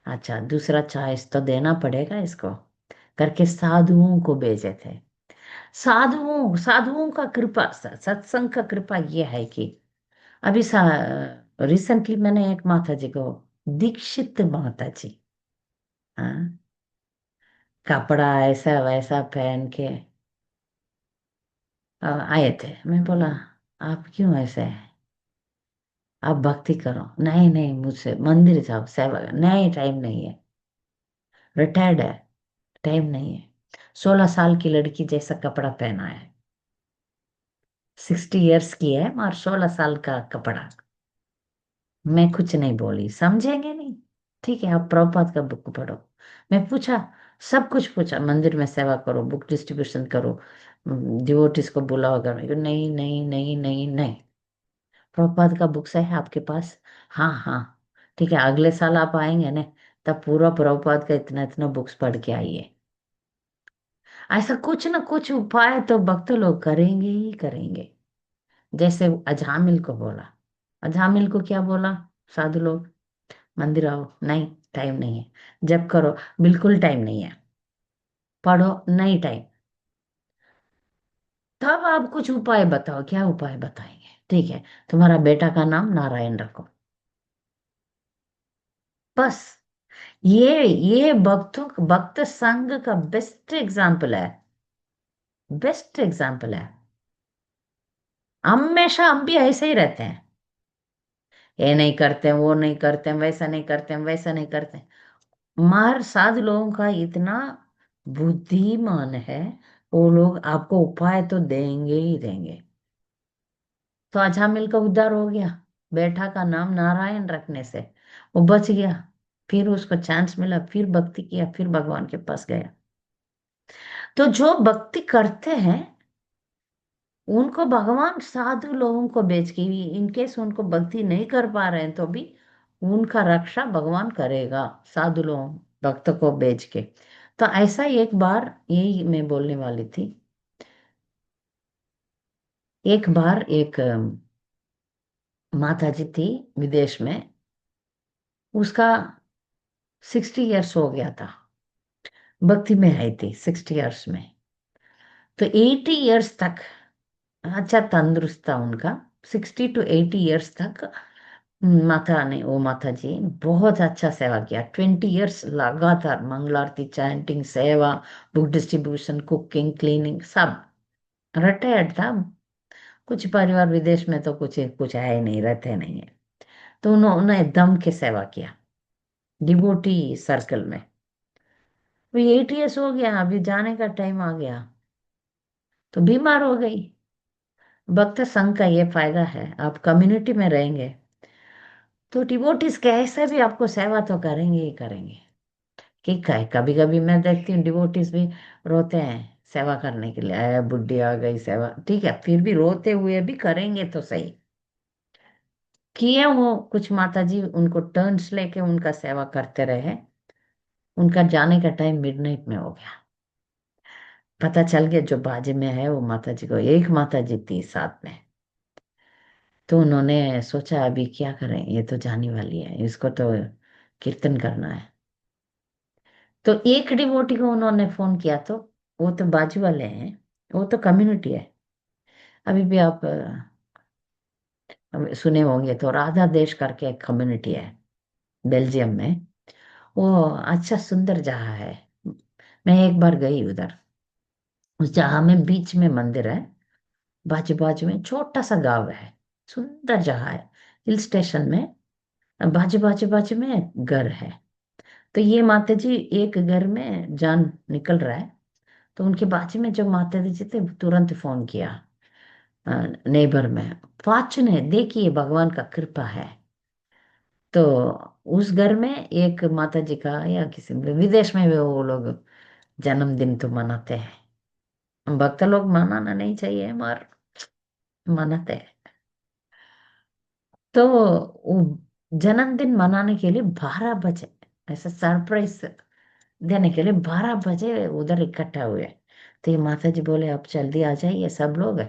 अच्छा दूसरा चॉइस तो देना पड़ेगा इसको, करके साधुओं को भेजे थे। साधुओं साधुओं का कृपा, सत्संग का कृपा ये है कि अभी रिसेंटली मैंने एक माता जी को, दीक्षित माता जी, हाँ, कपड़ा ऐसा वैसा पहन के आए थे। मैं बोला आप क्यों ऐसे हैं, आप भक्ति करो। नहीं नहीं, मुझसे मंदिर जाओ सेवा नहीं, टाइम नहीं है, रिटायर्ड है, टाइम नहीं है। 16 साल की लड़की जैसा कपड़ा पहना है, 60 इयर्स की है और 16 साल का कपड़ा। मैं कुछ नहीं बोली, समझेंगे नहीं, ठीक है आप प्रभुपाद का बुक पढ़ो। मैं पूछा, सब कुछ पूछा, मंदिर में सेवा करो, बुक डिस्ट्रीब्यूशन करो, डिवोटिस को बुलाओ घर में। नहीं नहीं नहीं नहीं नहीं, प्रभुपाद का बुक्स है आपके पास? हाँ हाँ, ठीक है अगले साल आप आएंगे ना, तब पूरा प्रभुपाद का इतना इतना बुक्स पढ़ के आइए। ऐसा कुछ ना कुछ उपाय तो भक्त लोग करेंगे ही करेंगे। जैसे अजामिल को बोला, अजामिल को क्या बोला, साधु लोग मंदिर आओ, नहीं टाइम नहीं है, जब करो, बिल्कुल टाइम नहीं है, पढ़ो, नहीं टाइम। तब आप कुछ उपाय बताओ, क्या उपाय बताएंगे? ठीक है, तुम्हारा बेटा का नाम नारायण रखो, बस। ये भक्तों, भक्त संघ का बेस्ट एग्जाम्पल है, बेस्ट एग्जाम्पल है। हमेशा हम भी ऐसे ही रहते हैं, ये नहीं करते हैं, वो नहीं करते हैं, वैसा नहीं करते हैं, वैसा नहीं करते हैं। मार साधु लोगों का इतना बुद्धिमान है, वो लोग आपको उपाय तो देंगे ही देंगे। तो अजामिल का उद्धार हो गया, बेटा का नाम नारायण रखने से वो बच गया। फिर उसको चांस मिला, फिर भक्ति किया, फिर भगवान के पास गया। तो जो भक्ति करते हैं उनको भगवान साधु लोगों को बेच के, इनकेस उनको भक्ति नहीं कर पा रहे हैं तो भी उनका रक्षा भगवान करेगा, साधु लोगों भक्त को बेच के। तो ऐसा एक बार, यही मैं बोलने वाली थी। एक बार एक माता जी थी विदेश में, उसका 60 इयर्स हो गया था, भक्ति में आई थी 60 इयर्स में। तो 80 इयर्स तक अच्छा तंदुरुस्त था उनका, 60 to 80 इयर्स तक। माता ने, वो माता जी बहुत अच्छा सेवा किया, 20 इयर्स लगातार मंगल आरती, चैंटिंग, सेवा, बुक डिस्ट्रीब्यूशन, कुकिंग, क्लीनिंग, सब। रिटायर्ड था। कुछ परिवार विदेश में तो कुछ कुछ है ही नहीं, रहते नहीं है। तो उन्होंने दम के सेवा किया डिवोटी सर्कल में। वो 8 इयर्स हो गया, अभी जाने का टाइम आ गया, तो बीमार हो गई। भक्त संघ का ये फायदा है, आप कम्युनिटी में रहेंगे तो डिवोटीज कैसे भी आपको सेवा तो करेंगे ही करेंगे। ठीक है, कभी कभी मैं देखती हूँ डिवोटीज भी रोते हैं सेवा करने के लिए, बुढ़ी आ गई सेवा, ठीक है फिर भी रोते हुए भी करेंगे तो सही। किए वो कुछ माता जी उनको टर्न्स लेके उनका सेवा करते रहे। उनका जाने का टाइम मिडनाइट में हो गया, पता चल गया जो बाजे में है वो माता जी को, एक माता जी थी साथ में। तो उन्होंने सोचा अभी क्या करें, ये तो जाने वाली है, इसको तो कीर्तन करना है। तो एक डिवोटी को उन्होंने फोन किया, तो वो तो बाजू वाले हैं, वो तो कम्युनिटी है। अभी भी आप सुने होंगे तो, राधा देश करके एक कम्युनिटी है बेल्जियम में। वो अच्छा सुंदर जगह है, मैं एक बार गई उधर। उस जगह में बीच में मंदिर है, बाजू बाजू में छोटा सा गांव है, सुंदर जगह है, हिल स्टेशन में। बाजू बाजू बाजू में घर है। तो ये माता जी एक घर में जान निकल रहा है, तो उनके बाजू में जो माता जी थे तुरंत फोन किया नेबर में, पाचन है, देखिए भगवान का कृपा है। तो उस घर में एक माता जी का, या किसी विदेश में भी वो लोग जन्मदिन तो मनाते हैं, भक्त लोग मनाना नहीं चाहिए मगर मनाते हैं। तो जन्मदिन मनाने के लिए 12 बजे, ऐसा सरप्राइज देने के लिए 12 बजे उधर इकट्ठा हुए। तो ये माता जी बोले अब जल्दी आ जाइए सब लोग,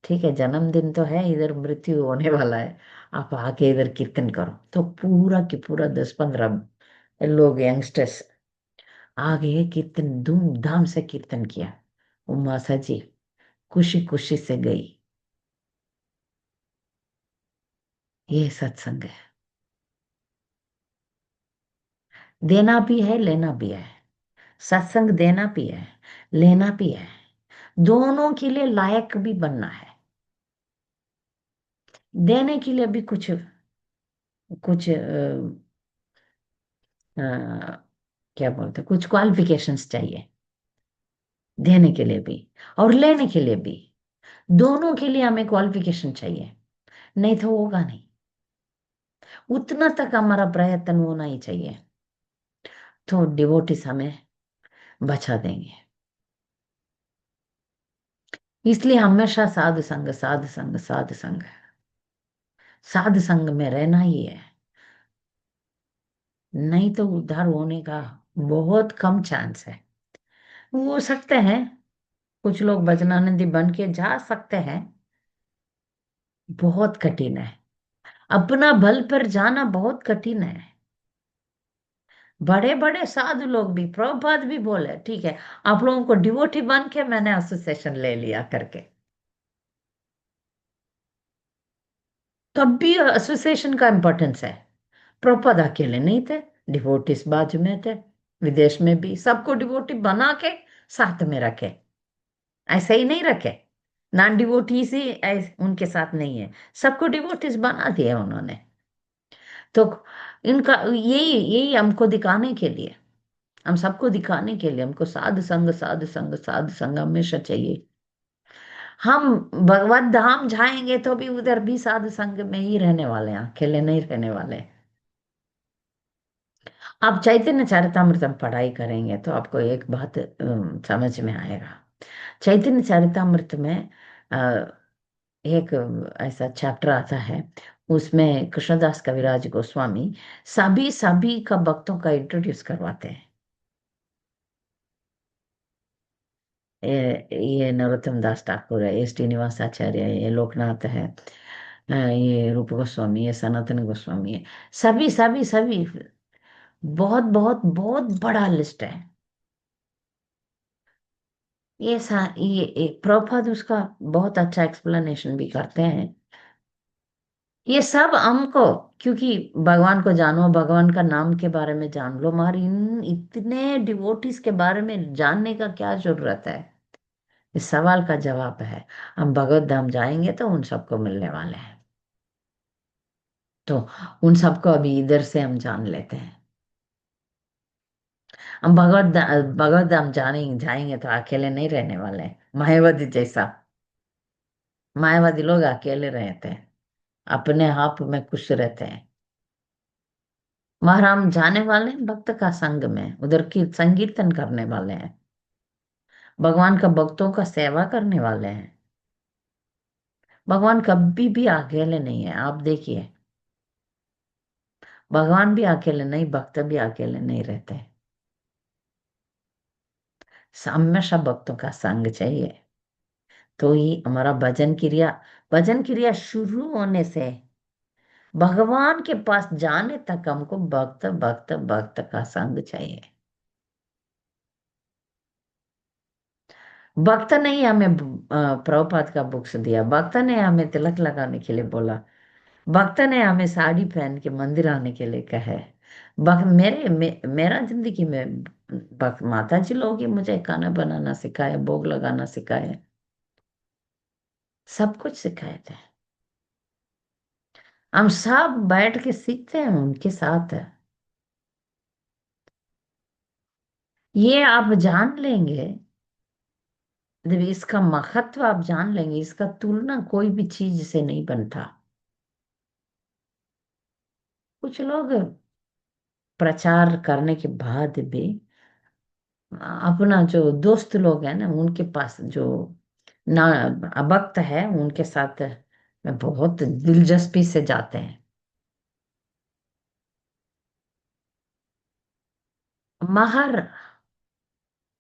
ठीक है जन्मदिन तो है, इधर मृत्यु होने वाला है, आप आके इधर कीर्तन करो। तो पूरा की पूरा 10-15 लोग यंगस्टर्स आ गए, कीर्तन धूमधाम से कीर्तन किया। वो माता जी खुशी खुशी से गई। ये सत्संग है। देना भी है, लेना भी है। सत्संग देना भी है, लेना भी है। दोनों के लिए लायक भी बनना है। देने के लिए भी कुछ कुछ क्या बोलते हैं, कुछ क्वालिफिकेशंस चाहिए देने के लिए भी और लेने के लिए भी। दोनों के लिए हमें क्वालिफिकेशन चाहिए, नहीं तो होगा नहीं। उतना तक हमारा प्रयत्न होना ही चाहिए, तो डिवोटिस हमें बचा देंगे। इसलिए हमेशा साधु संग साधु संग साधु संग, साधु संग में रहना ही है। नहीं तो उद्धार होने का बहुत कम चांस है। हो सकते हैं, कुछ लोग भजनानंदी बन के जा सकते हैं, बहुत कठिन है। अपना बल पर जाना बहुत कठिन है। बड़े बड़े साधु लोग भी, प्रभुपाद भी बोले ठीक है आप लोगों को डिवोटी बन के मैंने एसोसिएशन ले लिया करके, तब भी एसोसिएशन का इंपॉर्टेंस है। प्रभुपाद अकेले नहीं थे, डिवोटीज बाजू में थे, विदेश में भी सबको डिवोटी बना के साथ में रखे। ऐसे ही नहीं रखे, नॉन डिवोटीज ही उनके साथ नहीं है, सबको डिवोटीज बना दिया उन्होंने। तो इनका यही यही हमको दिखाने के लिए, हम सबको दिखाने के लिए हमको साधु संग साधु संग साधु संग हमेशा चाहिए। हम भगवत धाम जाएंगे तो भी उधर भी साधु संग में ही रहने वाले हैं, अकेले नहीं रहने वाले। आप चैतन्य चरितामृतम पढ़ाई करेंगे तो आपको एक बात समझ में आएगा। चैतन्य चरितामृत में अ, एक ऐसा चैप्टर आता है, उसमें कृष्णदास कविराज गोस्वामी सभी सभी का भक्तों का इंट्रोड्यूस करवाते हैं। ये नरोत्तम दास ठाकुर है, एस टी निवास आचार्य है, ये लोकनाथ है, ये रूप गोस्वामी है, सनातन गोस्वामी है। सभी सभी सभी बहुत बहुत बहुत बड़ा लिस्ट है। ये प्रभुपाद उसका बहुत अच्छा एक्सप्लेनेशन भी करते हैं। ये सब हमको, क्योंकि भगवान को जानो, भगवान का नाम के बारे में जान लो, हमारी इन इतने डिवोटीज के बारे में जानने का क्या जरूरत है। इस सवाल का जवाब है, हम भगवत धाम जाएंगे तो उन सबको मिलने वाले हैं। तो उन सबको अभी इधर से हम जान लेते हैं। हम भगवत धाम जाने जाएंगे तो अकेले नहीं रहने वाले हैं। मायावादी जैसा, मायावादी लोग अकेले रहते हैं, अपने आप में खुश रहते हैं। वहां हम जाने वाले हैं भक्त का संग में, उधर की संकीर्तन करने वाले हैं, भगवान का भक्तों का सेवा करने वाले हैं। भगवान कभी भी अकेले नहीं है, आप देखिए। भगवान भी अकेले नहीं, भक्त भी अकेले नहीं रहते। हमेशा भक्तों का संग चाहिए, तो ही हमारा भजन क्रिया शुरू होने से भगवान के पास जाने तक हमको भक्त भक्त भक्त का संग चाहिए। भक्त ने ही हमें प्रभुपाद का बुक्स दिया, भक्त ने हमें तिलक लगाने के लिए बोला, भक्त ने हमें साड़ी पहन के मंदिर आने के लिए कहा है। मेरा जिंदगी में भक्त माता जी लोग ही मुझे खाना बनाना सिखाया, भोग लगाना सिखाया, सब कुछ सिखाए थे। हम सब बैठ के सीखते हैं उनके साथ। ये आप जान लेंगे, जब इसका महत्व आप जान लेंगे, इसका तुलना कोई भी चीज से नहीं बनता। कुछ लोग प्रचार करने के बाद भी अपना जो दोस्त लोग हैं ना, उनके पास जो ना अभक्त है उनके साथ में बहुत दिलचस्पी से जाते हैं। मगर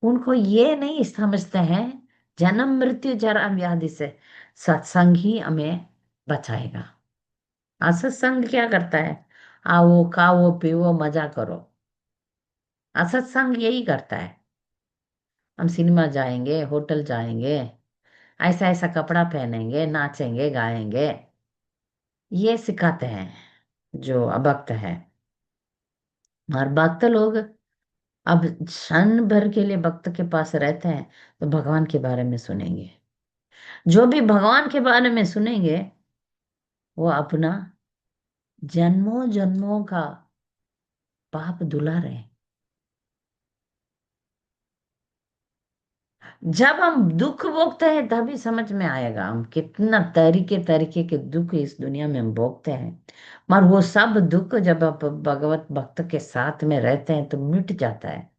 उनको ये नहीं समझते हैं, जन्म मृत्यु जरा व्याधि से सत्संग ही हमें बचाएगा। असत्संग क्या करता है? आओ खाओ पियो मजा करो। असत्संग यही करता है। हम सिनेमा जाएंगे, होटल जाएंगे, ऐसा ऐसा कपड़ा पहनेंगे, नाचेंगे गाएंगे, ये सिखाते हैं जो अभक्त है। और भक्त लोग अब क्षण भर के लिए भक्त के पास रहते हैं तो भगवान के बारे में सुनेंगे। जो भी भगवान के बारे में सुनेंगे वो अपना जन्मों जन्मों का पाप धुला रहे हैं। जब हम दुख भोगते हैं तभी समझ में आएगा हम कितना तरीके तरीके के दुख इस दुनिया में हम भोगते हैं। मगर वो सब दुख जब आप भगवत भक्त के साथ में रहते हैं तो मिट जाता है।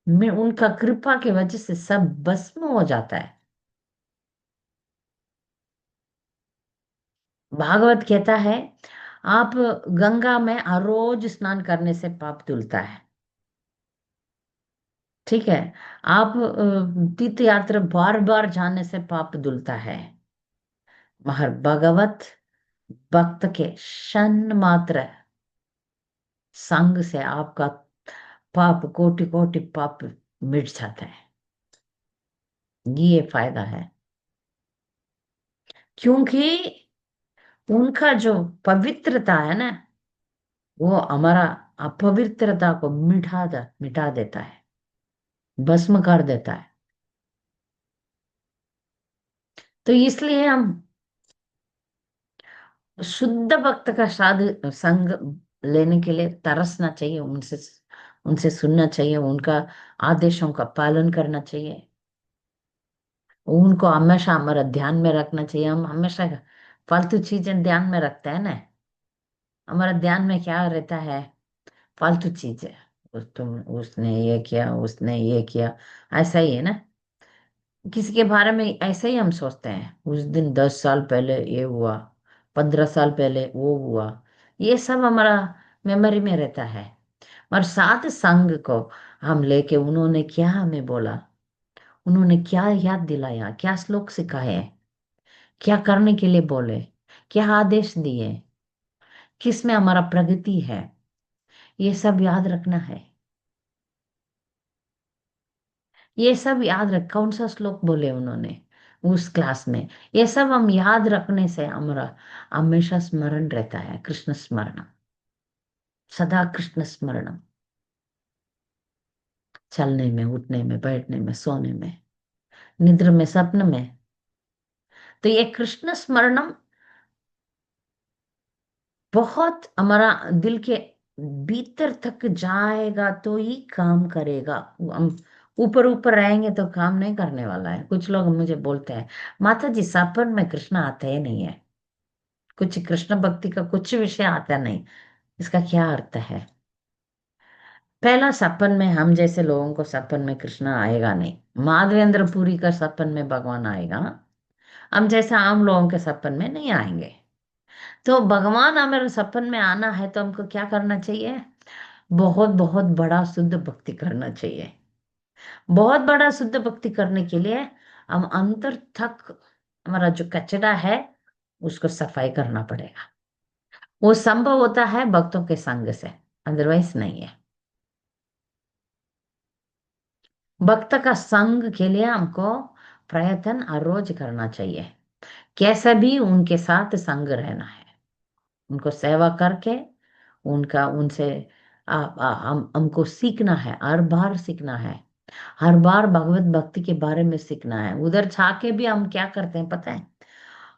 उनका कृपा की वजह से सब भस्म हो जाता है। भागवत कहता है आप गंगा में हर रोज स्नान करने से पाप धुलता है। ठीक है। आप तीर्थ यात्रा बार बार जाने से पाप धुलता है। मगर भगवत भक्त के क्षण मात्र संग से आपका पाप कोटि कोटि पाप मिट जाता है। ये फायदा है। क्योंकि उनका जो पवित्रता है ना वो हमारा अपवित्रता को मिटा देता है, भस्म कर देता है। तो इसलिए हम शुद्ध भक्त का साध संग लेने के लिए तरसना चाहिए, उनसे उनसे सुनना चाहिए, उनका आदेशों का पालन करना चाहिए। उनको हमेशा हमारा ध्यान में रखना चाहिए। हम हमेशा फालतू चीजें ध्यान में रखते हैं ना। हमारा ध्यान में क्या रहता है? फालतू चीजें। उसने ये किया, उसने ये किया, ऐसा ही है ना। किसी के बारे में ऐसे ही हम सोचते हैं, उस दिन 10 साल पहले ये हुआ, 15 साल पहले वो हुआ। ये सब हमारा मेमोरी में रहता है। और साथ संग को हम लेके उन्होंने क्या हमें बोला, उन्होंने क्या याद दिलाया, क्या श्लोक सिखाए, क्या करने के लिए बोले, क्या आदेश दिए, किस में हमारा प्रगति है, ये सब याद रखना है। ये सब याद रख, कौन सा श्लोक बोले उन्होंने उस क्लास में, ये सब हम याद रखने से हमारा हमेशा स्मरण रहता है। कृष्ण स्मरण, सदा कृष्ण स्मरण। चलने में, उठने में, बैठने में, सोने में, निद्र में, स्वप्न में। तो ये कृष्ण स्मरणम बहुत हमारा दिल के भीतर तक जाएगा तो ही काम करेगा। हम ऊपर ऊपर रहेंगे तो काम नहीं करने वाला है। कुछ लोग मुझे बोलते हैं माता जी सपन में कृष्ण आता ही नहीं है, कुछ कृष्ण भक्ति का कुछ विषय आता नहीं। इसका क्या अर्थ है? पहला, सपन में हम जैसे लोगों को सपन में कृष्ण आएगा नहीं। माधवेंद्र पुरी का सपन में भगवान आएगा, हम जैसे आम लोगों के सपन में नहीं आएंगे। तो भगवान हमारे सपन में आना है तो हमको क्या करना चाहिए? बहुत बहुत बड़ा शुद्ध भक्ति करना चाहिए। बहुत बड़ा शुद्ध भक्ति करने के लिए हम अंतर तक हमारा जो कचरा है उसको सफाई करना पड़ेगा। वो संभव होता है भक्तों के संग से, अदरवाइज नहीं है। भक्त का संग के लिए हमको प्रयत्न हर रोज करना चाहिए। कैसे भी उनके साथ संग रहना है, उनको सेवा करके उनका उनसे हमको सीखना है, हर बार सीखना है। हर बार भगवत भक्ति के बारे में सीखना है। उधर जाके भी हम क्या करते हैं पता है?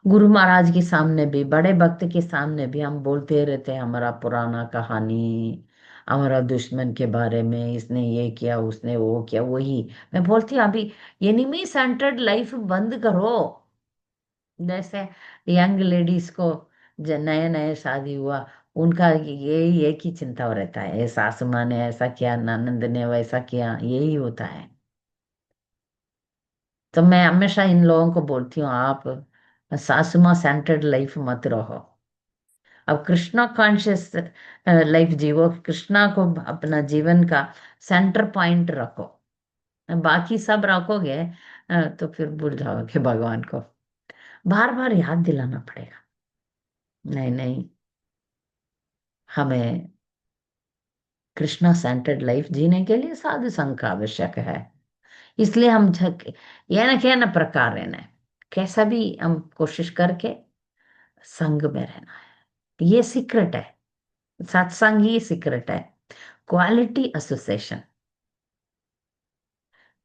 गुरु महाराज के सामने भी, बड़े भक्त के सामने भी हम बोलते रहते हैं हमारा पुराना कहानी, हमारा दुश्मन के बारे में, इसने ये किया, उसने वो किया। वही मैं बोलती हूँ अभी एनिमी सेंटर्ड लाइफ बंद करो। जैसे यंग लेडीज को जो नए नए शादी हुआ, उनका यही एक ही चिंता रहता है, ये सासू माँ ने ऐसा किया, ननंद ने वैसा किया, यही होता है। तो मैं हमेशा इन लोगों को बोलती हूँ आप सासू माँ सेंटर्ड लाइफ मत रहो। अब कृष्णा कॉन्शियस लाइफ जीवो, कृष्णा को अपना जीवन का सेंटर पॉइंट रखो। बाकी सब रखोगे तो फिर भूल जाओगे भगवान को। बार बार याद दिलाना पड़ेगा, नहीं नहीं, हमें कृष्णा सेंटर्ड लाइफ जीने के लिए साधु संघ का आवश्यक है। इसलिए हम झक ये न क्या न प्रकार रहना है, कैसा भी हम कोशिश करके संग में रहना है। ये सीक्रेट है, सत्संग ही सीक्रेट है। क्वालिटी एसोसिएशन,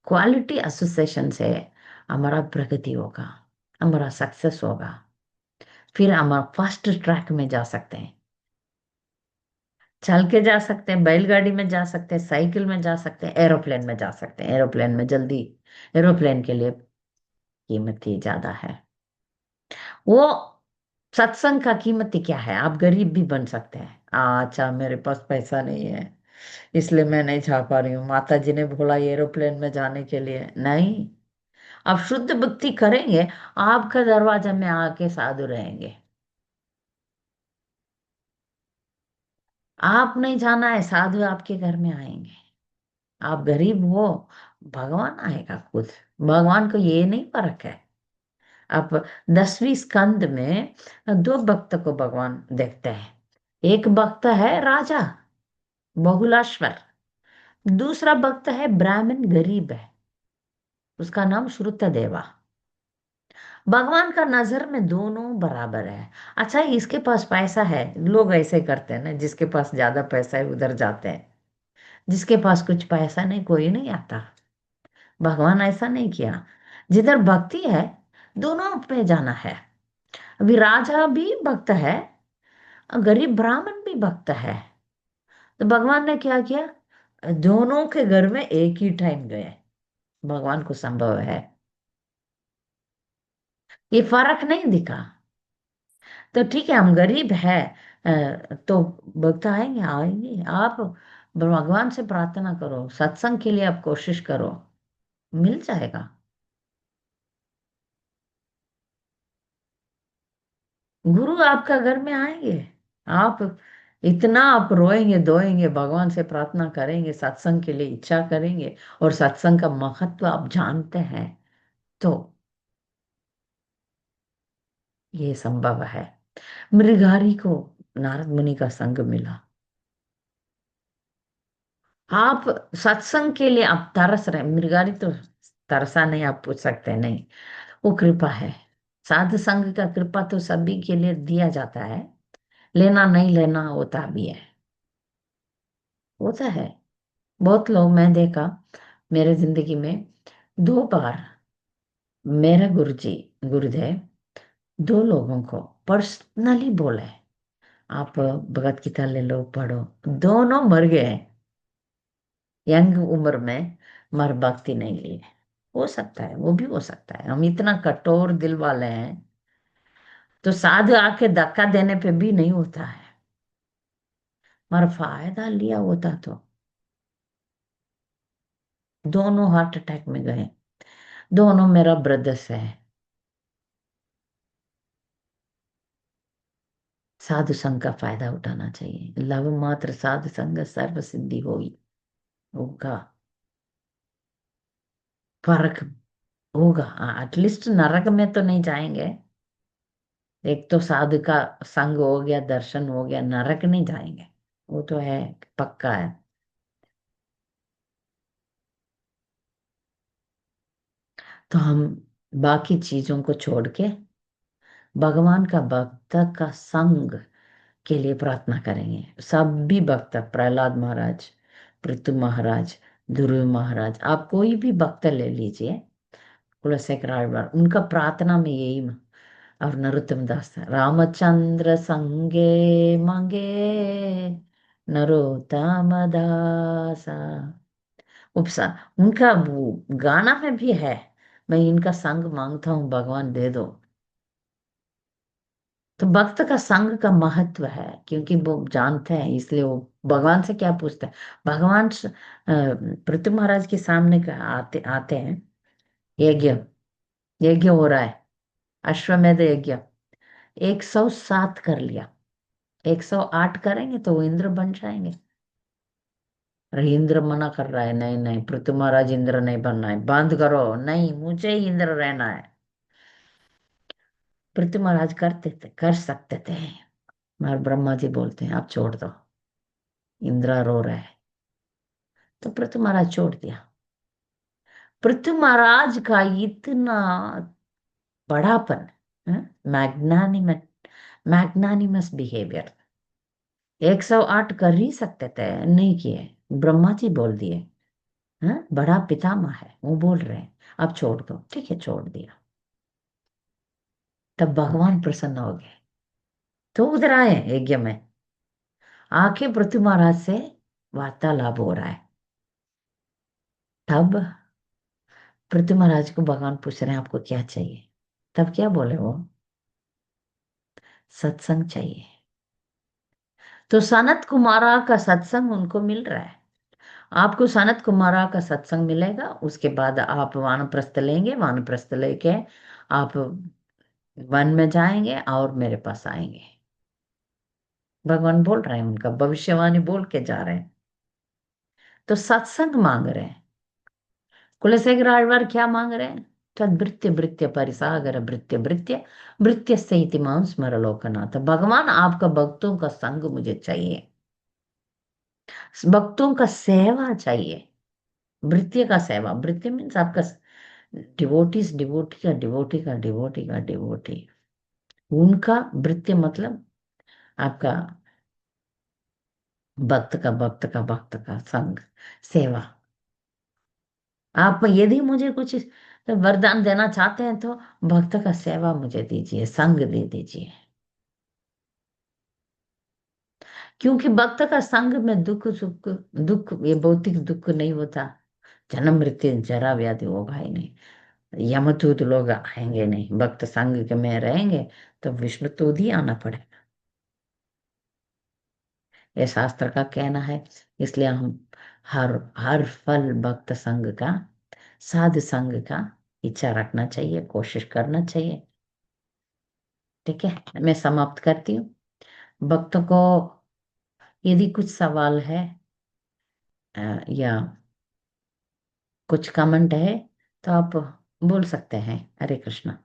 क्वालिटी एसोसिएशन से हमारा प्रगति होगा, हमारा सक्सेस होगा। फिर हम फर्स्ट ट्रैक में जा सकते हैं, चल के जा सकते हैं, बैलगाड़ी में जा सकते हैं, साइकिल में जा सकते हैं, एरोप्लेन में जा सकते हैं। एरोप्लेन में जल्दी, एरोप्लेन के लिए कीमत ही ज्यादा है। वो सत्संग का कीमत ही क्या है, आप गरीब भी बन सकते हैं। अच्छा मेरे पास पैसा नहीं है इसलिए मैं नहीं जा पा रही हूँ, माता जी ने बोला एरोप्लेन में जाने के लिए, नहीं। आप शुद्ध भक्ति करेंगे, आपका दरवाजा में आके साधु रहेंगे। आप नहीं जाना है, साधु आपके घर में आएंगे। आप गरीब हो, भगवान आएगा खुद। भगवान को ये नहीं फर्क है। आप 10वीं स्कंद में दो भक्त को भगवान देखते हैं। एक भक्त है राजा बहुलाश्वर, दूसरा भक्त है ब्राह्मण गरीब है, उसका नाम श्रुतदेवा। भगवान का नजर में दोनों बराबर है। अच्छा इसके पास पैसा है, लोग ऐसे करते हैं ना, जिसके पास ज्यादा पैसा है उधर जाते हैं, जिसके पास कुछ पैसा नहीं कोई नहीं आता। भगवान ऐसा नहीं किया, जिधर भक्ति है दोनों पे जाना है। अभी राजा भी भक्त है, गरीब ब्राह्मण भी भक्त है, तो भगवान ने क्या किया, दोनों के घर में एक ही टाइम गए। भगवान को संभव है, ये फर्क नहीं दिखा। तो ठीक है हम गरीब है, तो भक्त आएंगे आएंगे। आप भगवान से प्रार्थना करो, सत्संग के लिए आप कोशिश करो, मिल जाएगा। गुरु आपका घर में आएंगे। आप इतना आप रोएंगे धोएंगे, भगवान से प्रार्थना करेंगे, सत्संग के लिए इच्छा करेंगे, और सत्संग का महत्व आप जानते हैं, तो ये संभव है। मृगारी को नारद मुनि का संग मिला। आप सत्संग के लिए आप तरस रहे, मृगारी तो तरसा नहीं, आप पूछ सकते हैं नहीं, वो कृपा है। साधु संग का कृपा तो सभी के लिए दिया जाता है, लेना नहीं लेना होता भी है, होता है। बहुत लोग मैं देखा मेरे जिंदगी में, 2 बार मेरा गुरुजी गुरुदेव दो लोगों को पर्सनली बोले आप भगवत गीता ले लो पढ़ो, दोनों मर गए यंग उम्र में, मर भक्ति नहीं लिए। हो सकता है, वो भी हो सकता है, हम इतना कठोर दिल वाले हैं, तो साधु आके धक्का देने पे भी नहीं होता है, मगर फायदा लिया होता तो दोनों हार्ट अटैक में गए। दोनों मेरा ब्रदर्स है। साधु संघ का फायदा उठाना चाहिए, लव मात्र साधु संग सर्व सिद्धि होगी, होगा फर्क होगा। एटलीस्ट नरक में तो नहीं जाएंगे, एक तो साधु का संग हो गया, दर्शन हो गया, नरक नहीं जाएंगे, वो तो है, पक्का है। तो हम बाकी चीजों को छोड़ के भगवान का भक्त का संग के लिए प्रार्थना करेंगे। सभी भक्त, प्रहलाद महाराज, पृथु महाराज, ध्रुव महाराज, आप कोई भी भक्त ले लीजिए, कुलशेखर आழ்वार, उनका प्रार्थना में यही और नरोत्तम दास था, रामचंद्र संगे मांगे नरोत्तम दासा। उपसा उनका वो गाना में भी है, मैं इनका संग मांगता हूँ भगवान दे दो। तो भक्त का संग का महत्व है, क्योंकि वो जानते हैं, इसलिए वो भगवान से क्या पूछते हैं। भगवान पृथु महाराज के सामने आते आते हैं, यज्ञ यज्ञ हो रहा है, अश्वमेध यज्ञ 107 कर लिया, 108 करेंगे तो वो इंद्र बन जाएंगे। अरे इंद्र मना कर रहा है, नहीं नहीं पृथ्वी महाराज इंद्र नहीं बनना है, बंद करो, नहीं मुझे ही इंद्र रहना है। पृथ्वी महाराज करते थे, कर सकते थे, मगर ब्रह्मा जी बोलते हैं आप छोड़ दो, इंद्र रो रहा है। तो पृथ्वी महाराज छोड़ दिया। पृथ्वी महाराज का इतना बड़ापन, मैग्नानिमस, मैग्नानिमस बिहेवियर। 108 कर ही सकते थे, नहीं किए। ब्रह्मा जी बोल दिए, बड़ा पितामह है वो बोल रहे हैं अब छोड़ दो, ठीक है छोड़ दिया। तब भगवान प्रसन्न हो गए, तो उधर आए यज्ञ में, आके पृथ्वी महाराज से वार्तालाप हो रहा है। तब पृथ्वी महाराज को भगवान पूछ रहे हैं आपको क्या चाहिए। तब क्या बोले वो, सत्संग चाहिए। तो सनत कुमारा का सत्संग उनको मिल रहा है। आपको सनत कुमारा का सत्संग मिलेगा, उसके बाद आप वानप्रस्थ लेंगे, वानप्रस्थ लेके आप वन में जाएंगे और मेरे पास आएंगे। भगवान बोल रहे हैं, उनका भविष्यवाणी बोल के जा रहे हैं। तो सत्संग मांग रहे हैं। कुलशेखर आழ்वार क्या मांग रहे हैं, तद्भृत्य भृत्य परिसागर भृत्य भृत्य भृत्य से मां स्मर लोकनाथ। भगवान आपका भक्तों का संग मुझे चाहिए, भक्तों का सेवा चाहिए। भृत्य का सेवा, भृत्य मीन्स आपका डिवोटीज, डिवोटी का डिवोटी का डिवोटी का डिवोटी, उनका भृत्य मतलब आपका भक्त का संग, सेवा। आप यदि मुझे कुछ वरदान देना चाहते हैं तो भक्त का सेवा मुझे दीजिए, संग दे दीजिए। क्योंकि भक्त का संग में दुख सुख, दुख ये भौतिक दुख नहीं होता, जन्म मृत्यु जरा व्याधि होगा ही नहीं, यमदूत लोग आएंगे नहीं, भक्त संग के में रहेंगे तो विष्णु तो ही आना पड़ेगा, ये शास्त्र का कहना है। इसलिए हम हर हर फल भक्त संग का, साधु संग का इच्छा रखना चाहिए, कोशिश करना चाहिए। ठीक है, मैं समाप्त करती हूँ। भक्तों को यदि कुछ सवाल है या कुछ कमेंट है तो आप बोल सकते हैं। हरे कृष्णा।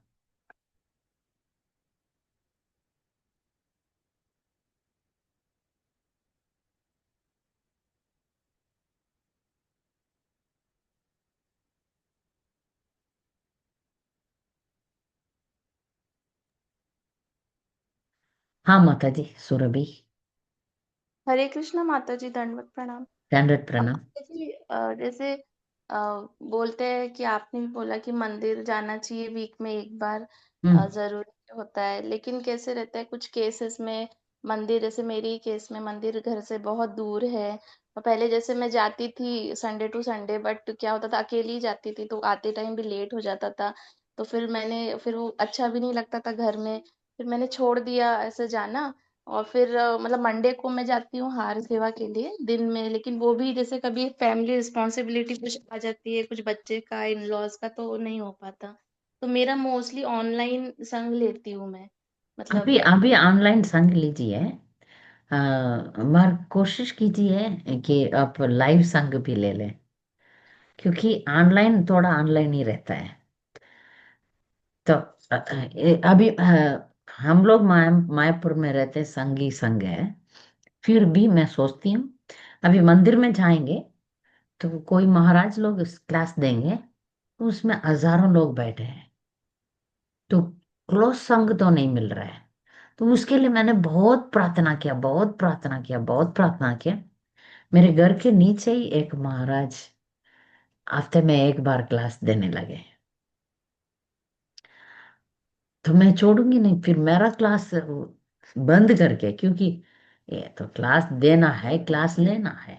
हाँ माता जी, सुरभि। हरे कृष्णा माता जी, दंडवत प्रणाम। स्टैंडर्ड प्रणाम। माता जी, जैसे अ, बोलते हैं कि आपने भी बोला कि मंदिर जाना चाहिए वीक में एक बार, हम्म। जरूरी होता है। लेकिन कैसे रहता है कुछ केसेस में, मंदिर जैसे मेरे ही केस में मंदिर घर से बहुत दूर है। और पहले जैसे मैं जाती थी संडे टू संडे, बट क्या होता था अकेली ही जाती थी तो आते टाइम भी लेट हो जाता था। तो फिर वो अच्छा भी नहीं लगता था घर में। फिर मैंने छोड़ दिया ऐसे जाना। और फिर मतलब मंडे को मैं जाती हूँ हार सेवा के लिए दिन में, लेकिन वो भी जैसे कभी फैमिली रिस्पॉन्सिबिलिटी कुछ आ जाती है, कुछ बच्चे का, इन लॉज का, तो नहीं हो पाता। तो मेरा मोस्टली ऑनलाइन संग लेती हूँ मैं, अभी मतलब अभी ऑनलाइन संग लीजिए, मगर कोशिश कीजिए कि आप लाइव संग भी ले लें, क्योंकि ऑनलाइन थोड़ा ऑनलाइन ही रहता है। तो अभी हम लोग मायापुर में रहते हैं, संग ही संग है। फिर भी मैं सोचती हूँ अभी मंदिर में जाएंगे तो कोई महाराज लोग क्लास देंगे, तो उसमें हजारों लोग बैठे हैं, तो क्लोज संग तो नहीं मिल रहा है। तो उसके लिए मैंने बहुत प्रार्थना किया, बहुत प्रार्थना किया, बहुत प्रार्थना किया। मेरे घर के नीचे ही एक महाराज हफ्ते में एक बार क्लास देने लगे। तो मैं छोड़ूंगी नहीं फिर मेरा क्लास बंद करके, क्योंकि ये तो क्लास देना है, क्लास लेना है,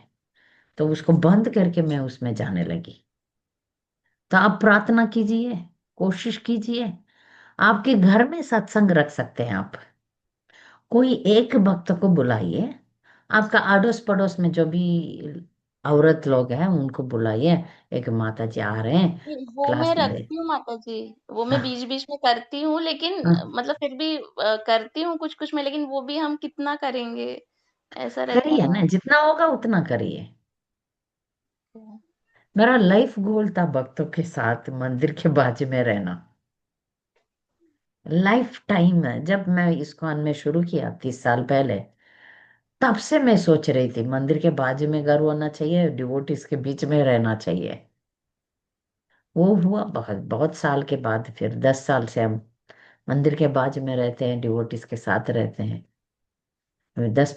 तो उसको बंद करके मैं उसमें जाने लगी। तो आप प्रार्थना कीजिए, कोशिश कीजिए, आपके घर में सत्संग रख सकते हैं आप। कोई एक भक्त को बुलाइए, आपका अड़ोस पड़ोस में जो भी औरत लोग हैं उनको बुलाइए, एक माता जी आ रहे हैं वो क्लास मैं में। रखती हूँ माता जी, वो मैं हाँ, बीच बीच में करती हूँ, लेकिन हाँ, मतलब फिर भी करती हूँ कुछ कुछ में, लेकिन वो भी हम कितना करेंगे, ऐसा रहता है करिए ना। ना, जितना होगा उतना करिए। मेरा लाइफ गोल था भक्तों के साथ मंदिर के बाजू में रहना। लाइफ टाइम है, जब मैं इस्कॉन में शुरू किया 30 साल पहले, तब से मैं सोच रही थी मंदिर के बाजू में घर होना चाहिए, डिवोटीज के बीच में रहना चाहिए। वो हुआ बहुत बहुत साल के बाद, फिर 10 साल से हम मंदिर के बाजू में रहते हैं, डिवोटीज के साथ रहते हैं। 10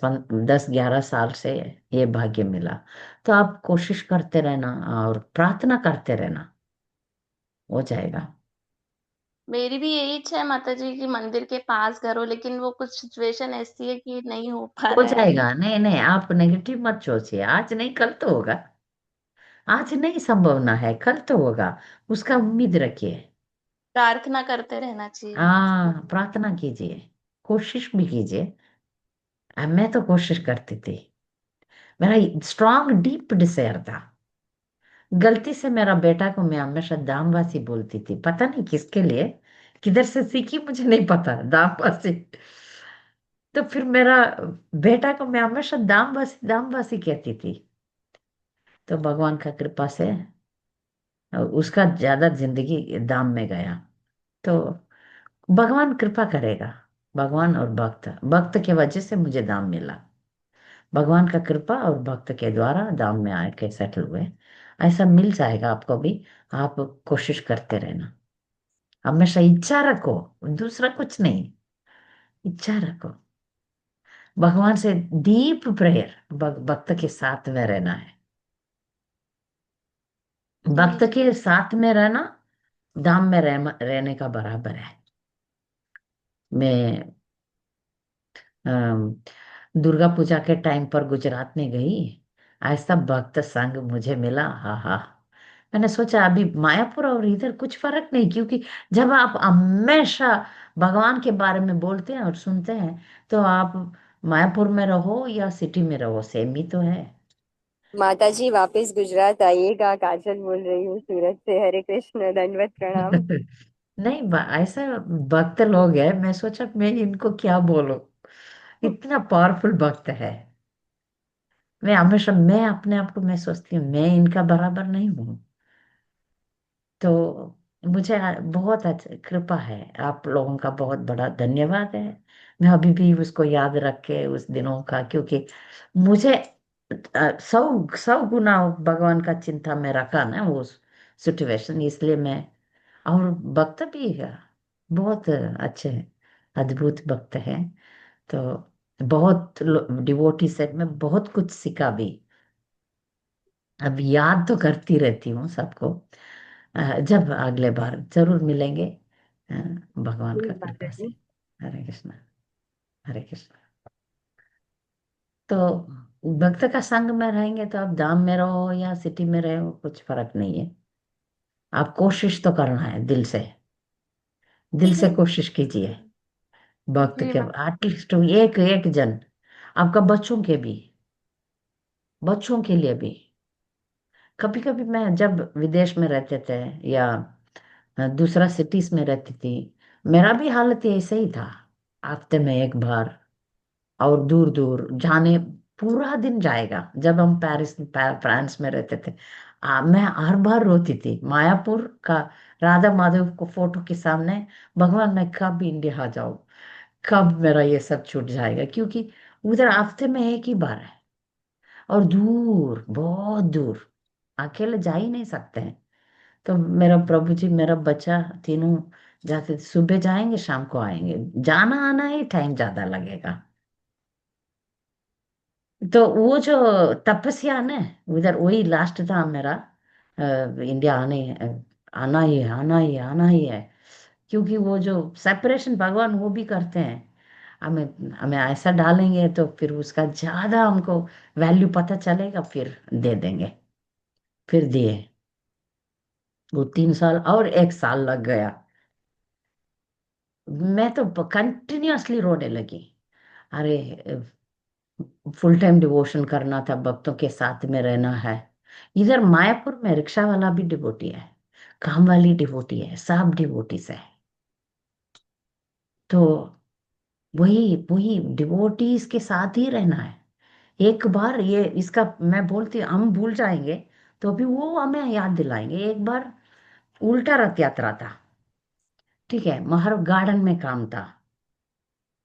11 साल से ये भाग्य मिला। तो आप कोशिश करते रहना और प्रार्थना करते रहना, हो जाएगा। मेरी भी यही इच्छा है माता जी की मंदिर के पास घर हो, लेकिन वो कुछ सिचुएशन ऐसी है कि नहीं हो पा हो रहा है अभी। जाएगा, नहीं नहीं, आप नेगेटिव मत सोचिए, आज नहीं कल तो होगा। आज नहीं संभावना है, कल तो होगा, उसका उम्मीद रखिए। प्रार्थना करते रहना चाहिए बस। हाँ, प्रार्थना कीजिए, कोशिश भी कीजिए। मैं तो कोशिश करती थी, मेरा स्ट्रांग डीप डिजायर था। गलती से मेरा बेटा को मैं हमेशा दामवासी बोलती थी, पता नहीं किसके लिए, किधर से सीखी मुझे नहीं पता, दामवासी। तो फिर मेरा बेटा को मैं हमेशा दामवासी दामवासी कहती थी। तो भगवान का कृपा से उसका ज्यादा जिंदगी दाम में गया। तो भगवान कृपा करेगा। भगवान और भक्त, भक्त के वजह से मुझे दाम मिला। भगवान का कृपा और भक्त के द्वारा दाम में आके सेटल हुए। ऐसा मिल जाएगा आपको भी। आप कोशिश करते रहना, हमेशा इच्छा रखो, दूसरा कुछ नहीं, इच्छा रखो। भगवान से डीप प्रेयर, भक्त के साथ में रहना है। जी भक्त जी। के साथ में रहना धाम में रहने का बराबर है। मैं दुर्गा पूजा के टाइम पर गुजरात में गई, ऐसा भक्त संग मुझे मिला, हा हा। मैंने सोचा अभी मायापुर और इधर कुछ फर्क नहीं, क्योंकि जब आप हमेशा भगवान के बारे में बोलते हैं और सुनते हैं, तो आप मायापुर में रहो या सिटी में रहो, सेम ही तो है। माता जी वापस गुजरात आइएगा। काजल बोल रही हूँ सूरत से। हरे कृष्ण, दंडवत प्रणाम। नहीं, ऐसा भक्त लोग हैं, मैं सोचा मैं इनको क्या बोलूं, इतना पावरफुल भक्त है। मैं हमेशा, मैं अपने आप को मैं सोचती हूँ मैं इनका बराबर नहीं हूँ। तो मुझे बहुत अच्छा कृपा है, आप लोगों का बहुत बड़ा धन्यवाद है। मैं अभी भी उसको याद रख के उस दिनों का, क्योंकि मुझे 100 100 गुना भगवान का चिंता में रखा ना वो सिचुएशन, इसलिए मैं। और भक्त भी है, बहुत अच्छे हैं, अद्भुत भक्त हैं। तो बहुत डिवोटी से मैं बहुत कुछ सीखा भी। अब याद तो करती रहती हूँ सबको। जब अगले बार जरूर मिलेंगे, अ, भगवान जी का माता कृपा से। जी। हरे कृष्ण, हरे कृष्ण। तो भक्त का संग में रहेंगे तो आप धाम में रहो या सिटी में रहो, कुछ फर्क नहीं है। आप कोशिश तो करना है दिल से, दिल से कोशिश कीजिए। भक्त जी के एटलीस्ट एक एक जन, आपका बच्चों के भी, बच्चों के लिए भी। कभी कभी मैं जब विदेश में रहते थे या दूसरा सिटीज में रहती थी, मेरा भी हालत ऐसे ही था। हफ्ते में एक बार, और दूर दूर जाने पूरा दिन जाएगा। जब हम फ्रांस में रहते थे, मैं हर बार रोती थी मायापुर का राधा माधव को फोटो के सामने, भगवान मैं कब इंडिया आ जाऊं, कब मेरा ये सब छूट जाएगा, क्योंकि उधर हफ्ते में एक ही बार है, और दूर, बहुत दूर, अकेले जा ही नहीं सकते हैं। तो मेरा प्रभु जी, मेरा बच्चा, तीनों जाते थे, सुबह जाएंगे शाम को आएंगे, जाना आना ही टाइम ज्यादा लगेगा। तो वो जो तपस्या ने, उधर वही लास्ट था मेरा। इंडिया आना ही है, आना ही है, आना ही है। क्योंकि वो जो सेपरेशन भगवान वो भी करते हैं, हमें हमें ऐसा डालेंगे तो फिर उसका ज्यादा हमको वैल्यू पता चलेगा, फिर दे देंगे। फिर दिए, वो 3 साल और 1 साल लग गया। मैं तो कंटिन्यूअसली रोने लगी। अरे, फुल टाइम डिवोशन करना था, भक्तों के साथ में रहना है। इधर मायापुर में रिक्शा वाला भी डिवोटी है, काम वाली डिवोटी है, सब डिवोटीज है। तो वही वही डिवोटीज के साथ ही रहना है। एक बार ये इसका मैं बोलती हम भूल जाएंगे, तो भी वो हमें याद दिलाएंगे। एक बार उल्टा रथ यात्रा था, ठीक है, महर गार्डन में काम था।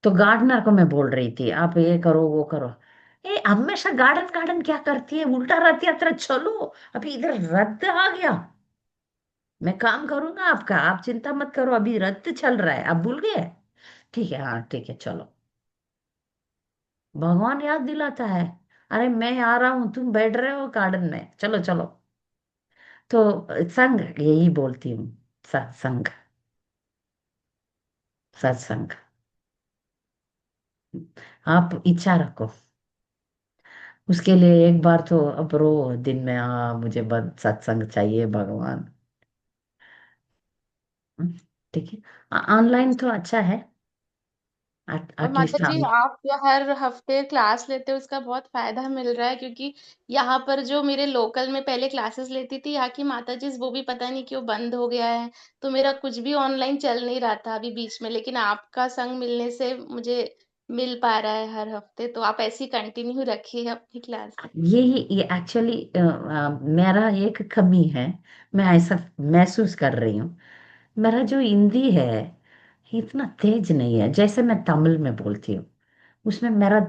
तो गार्डनर को मैं बोल रही थी आप ये करो वो करो। ए हमेशा गार्डन गार्डन क्या करती है, उल्टा रथ यात्रा चलो, अभी इधर रथ आ गया, मैं काम करूंगा आपका, आप चिंता मत करो, अभी रथ चल रहा है, आप भूल गए। ठीक है, हाँ ठीक है चलो। भगवान याद दिलाता है, अरे मैं आ रहा हूं, तुम बैठ रहे हो गार्डन में, चलो चलो। तो संग यही बोलती हूँ, सत्संग, सत्संग। आप इच्छा रखो उसके लिए, एक बार तो अब रो दिन में, मुझे बस सत्संग चाहिए भगवान। हम्म, ठीक है, ऑनलाइन तो अच्छा है, और माता एटलीस्ट जी हम। आप जो हर हफ्ते क्लास लेते हो उसका बहुत फायदा मिल रहा है, क्योंकि यहाँ पर जो मेरे लोकल में पहले क्लासेस लेती थी यहाँ की माता जी, वो भी पता नहीं क्यों बंद हो गया है। तो मेरा कुछ भी ऑनलाइन चल नहीं रहा था अभी बीच में, लेकिन आपका संग मिलने से मुझे मिल पा रहा है हर हफ्ते। तो आप ऐसी कंटिन्यू रखिए अपनी क्लास। ये एक्चुअली मेरा एक कमी है, मैं ऐसा महसूस कर रही हूँ। मेरा जो हिंदी है इतना तेज नहीं है, जैसे मैं तमिल में बोलती हूँ, उसमें मेरा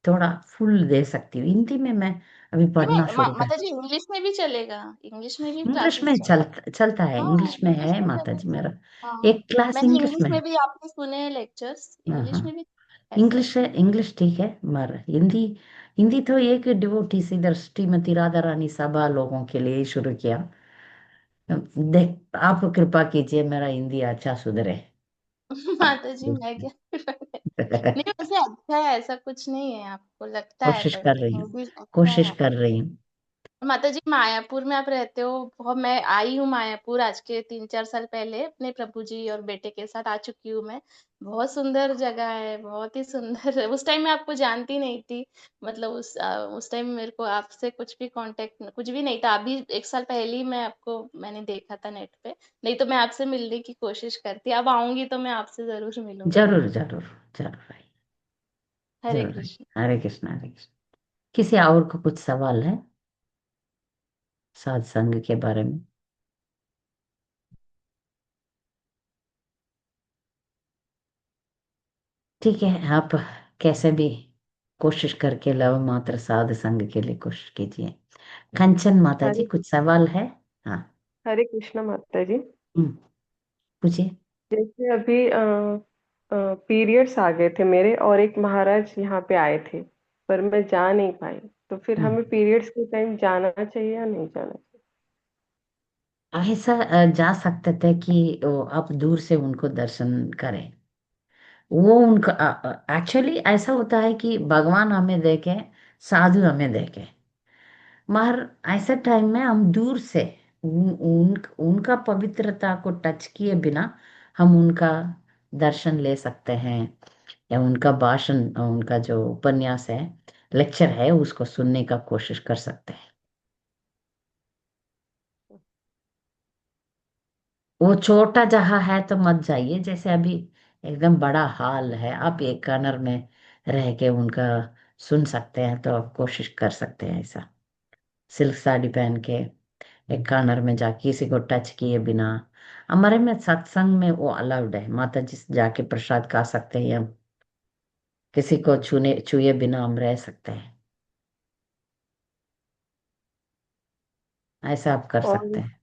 थोड़ा फुल दे सकती हूँ, हिंदी में मैं अभी नहीं पढ़ना शुरू कर। माता जी इंग्लिश में भी चलेगा, इंग्लिश में भी इंग्लिश में क्लासेस चल। चलता है, हाँ इंग्लिश में इंग्लिश है में माता जी चलेगा। मेरा। हाँ एक क्लास मैंने इंग्लिश इंग्लिश में में है। भी आपके सुने हैं लेक्चर्स, हाँ हाँ, इंग्लिश में भी ऐसा है। इंग्लिश है, इंग्लिश ठीक है, मगर हिंदी, हिंदी तो एक डिवोटी से इधर श्रीमती राधा रानी सभा लोगों के लिए ही शुरू किया। देख आप कृपा कीजिए मेरा हिंदी अच्छा सुधरे। माता जी मैं क्या नहीं, वैसे अच्छा है, ऐसा कुछ नहीं है आपको लगता है, कोशिश कर बट रही हूँ, हिंदी अच्छा कोशिश है। कर रही हूँ। माता जी मायापुर में आप रहते हो, बहुत मैं आई हूँ मायापुर आज के 3-4 साल पहले अपने प्रभु जी और बेटे के साथ आ चुकी हूँ मैं। बहुत सुंदर जगह है, बहुत ही सुंदर है। उस टाइम मैं आपको जानती नहीं थी, मतलब उस टाइम मेरे को आपसे कुछ भी कांटेक्ट कुछ भी नहीं था। अभी 1 साल पहले ही मैं आपको मैंने देखा था नेट पे, नहीं तो मैं आपसे मिलने की कोशिश करती। अब आऊंगी तो मैं आपसे जरूर मिलूंगी। जरूर जरूर, जरूर भाई, हरे जरूर भाई। कृष्ण। हरे कृष्ण, हरे कृष्ण। किसी और को कुछ सवाल है सत्संग के बारे में? ठीक है, आप कैसे भी कोशिश करके लव मात्र साध संग के लिए कोशिश कीजिए। कंचन माता जी हरे कुछ सवाल है? हाँ। हरे कृष्ण माता जी। हम्म, पूछिए। जैसे अभी पीरियड्स आ गए थे मेरे, और एक महाराज यहाँ पे आए थे, पर मैं जा नहीं पाई। तो फिर हम्म, हमें पीरियड्स के टाइम जाना चाहिए या नहीं जाना चाहिए? ऐसा जा सकते थे कि आप दूर से उनको दर्शन करें। वो उनका एक्चुअली ऐसा होता है कि भगवान हमें देखे, साधु हमें देखे, मगर ऐसे टाइम में हम दूर से उनका पवित्रता को टच किए बिना हम उनका दर्शन ले सकते हैं, या उनका भाषण, उनका जो उपन्यास है, लेक्चर है, उसको सुनने का कोशिश कर सकते हैं। वो छोटा जहाँ है तो मत जाइए, जैसे अभी एकदम बड़ा हॉल है, आप एक कॉर्नर में रह के उनका सुन सकते हैं, तो आप कोशिश कर सकते हैं ऐसा, सिल्क साड़ी पहन के एक कॉर्नर में जाके किसी को टच किए बिना। हमारे में सत्संग में वो अलाउड है, माता जी से जाके प्रसाद खा सकते हैं हम, किसी को छुए बिना हम रह सकते हैं, ऐसा आप कर सकते और हैं।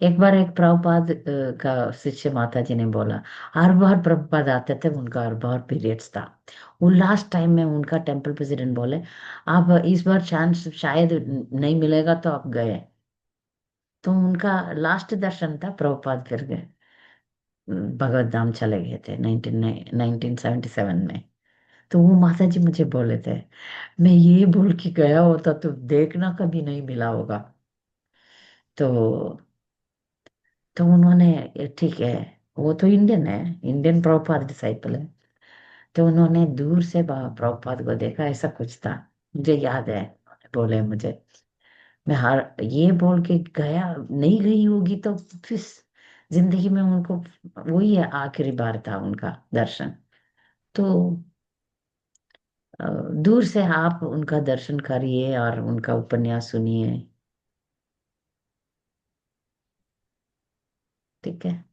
एक बार एक प्रभुपाद का शिष्य माता जी ने बोला, हर बार प्रभुपाद आते थे, उनका हर बार पीरियड्स था। वो लास्ट टाइम में उनका टेम्पल प्रेसिडेंट बोले, आप इस बार चांस शायद नहीं मिलेगा, तो आप गए। तो उनका लास्ट दर्शन था, प्रभुपाद फिर गए, भगवत धाम चले गए थे 1977 में। तो वो माता जी मुझे बोले थे, मैं ये बोल के गया होता तो देखना कभी नहीं मिला होगा। तो उन्होंने ठीक है, वो तो इंडियन है, इंडियन प्रभुपाद डिसाइपल है। तो उन्होंने दूर से प्रभुपाद को देखा, ऐसा कुछ था, मुझे याद है। उन्होंने बोले मुझे, मैं हर ये बोल के गया, नहीं गई होगी तो फिर जिंदगी में उनको वही है, आखिरी बार था उनका दर्शन। तो अ, दूर से आप उनका दर्शन करिए और उनका उपन्यास सुनिए। ठीक है।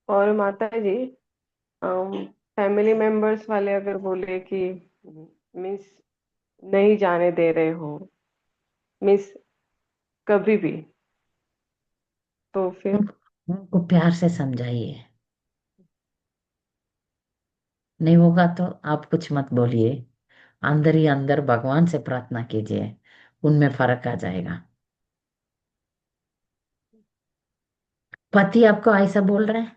और माता जी, फैमिली मेंबर्स वाले अगर बोले कि मीन्स नहीं जाने दे रहे हो, मीन्स कभी भी, तो फिर? उनको प्यार से समझाइए। नहीं होगा तो आप कुछ मत बोलिए, अंदर ही अंदर भगवान से प्रार्थना कीजिए, उनमें फर्क आ जाएगा। पति आपको ऐसा बोल रहे हैं?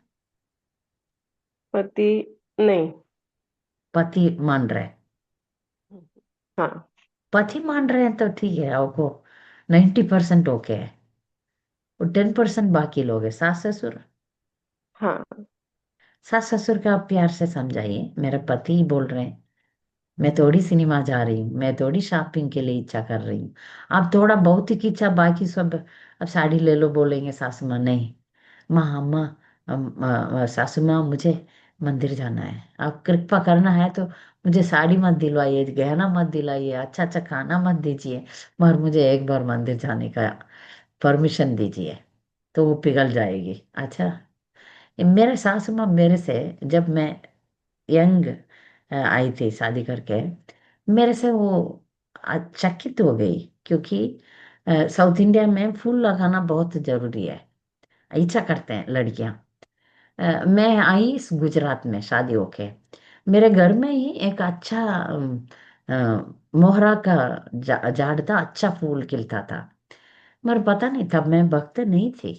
पति? नहीं। पति मान रहे हैं? हाँ। पति मान रहे हैं तो ठीक है, आपको 90% ओके है। वो 10% बाकी लोग हैं, सास ससुर। हाँ। सास ससुर का आप प्यार से समझाइए, मेरे पति ही बोल रहे हैं, मैं थोड़ी सिनेमा जा रही हूँ, मैं थोड़ी शॉपिंग के लिए इच्छा कर रही हूँ। आप थोड़ा बहुत ही की इच्छा, बाकी सब अब साड़ी ले लो बोलेंगे सासू माँ, नहीं। माँ अम्मा, सासू माँ मुझे मंदिर जाना है, आप कृपा करना है तो मुझे साड़ी मत दिलवाइए, गहना मत दिलाइए, अच्छा अच्छा खाना मत दीजिए, मगर मुझे एक बार मंदिर जाने का परमिशन दीजिए। तो वो पिघल जाएगी। अच्छा, ये मेरे सासू माँ मेरे से, जब मैं यंग आई थी शादी करके, मेरे से वो चकित हो गई, क्योंकि साउथ इंडिया में फूल लगाना बहुत जरूरी है, इच्छा करते हैं लड़कियां। मैं आई इस गुजरात में शादी होके, मेरे घर में ही एक अच्छा मोहरा का झाड़ था, अच्छा फूल खिलता था। मगर पता नहीं, तब मैं भक्त नहीं थी,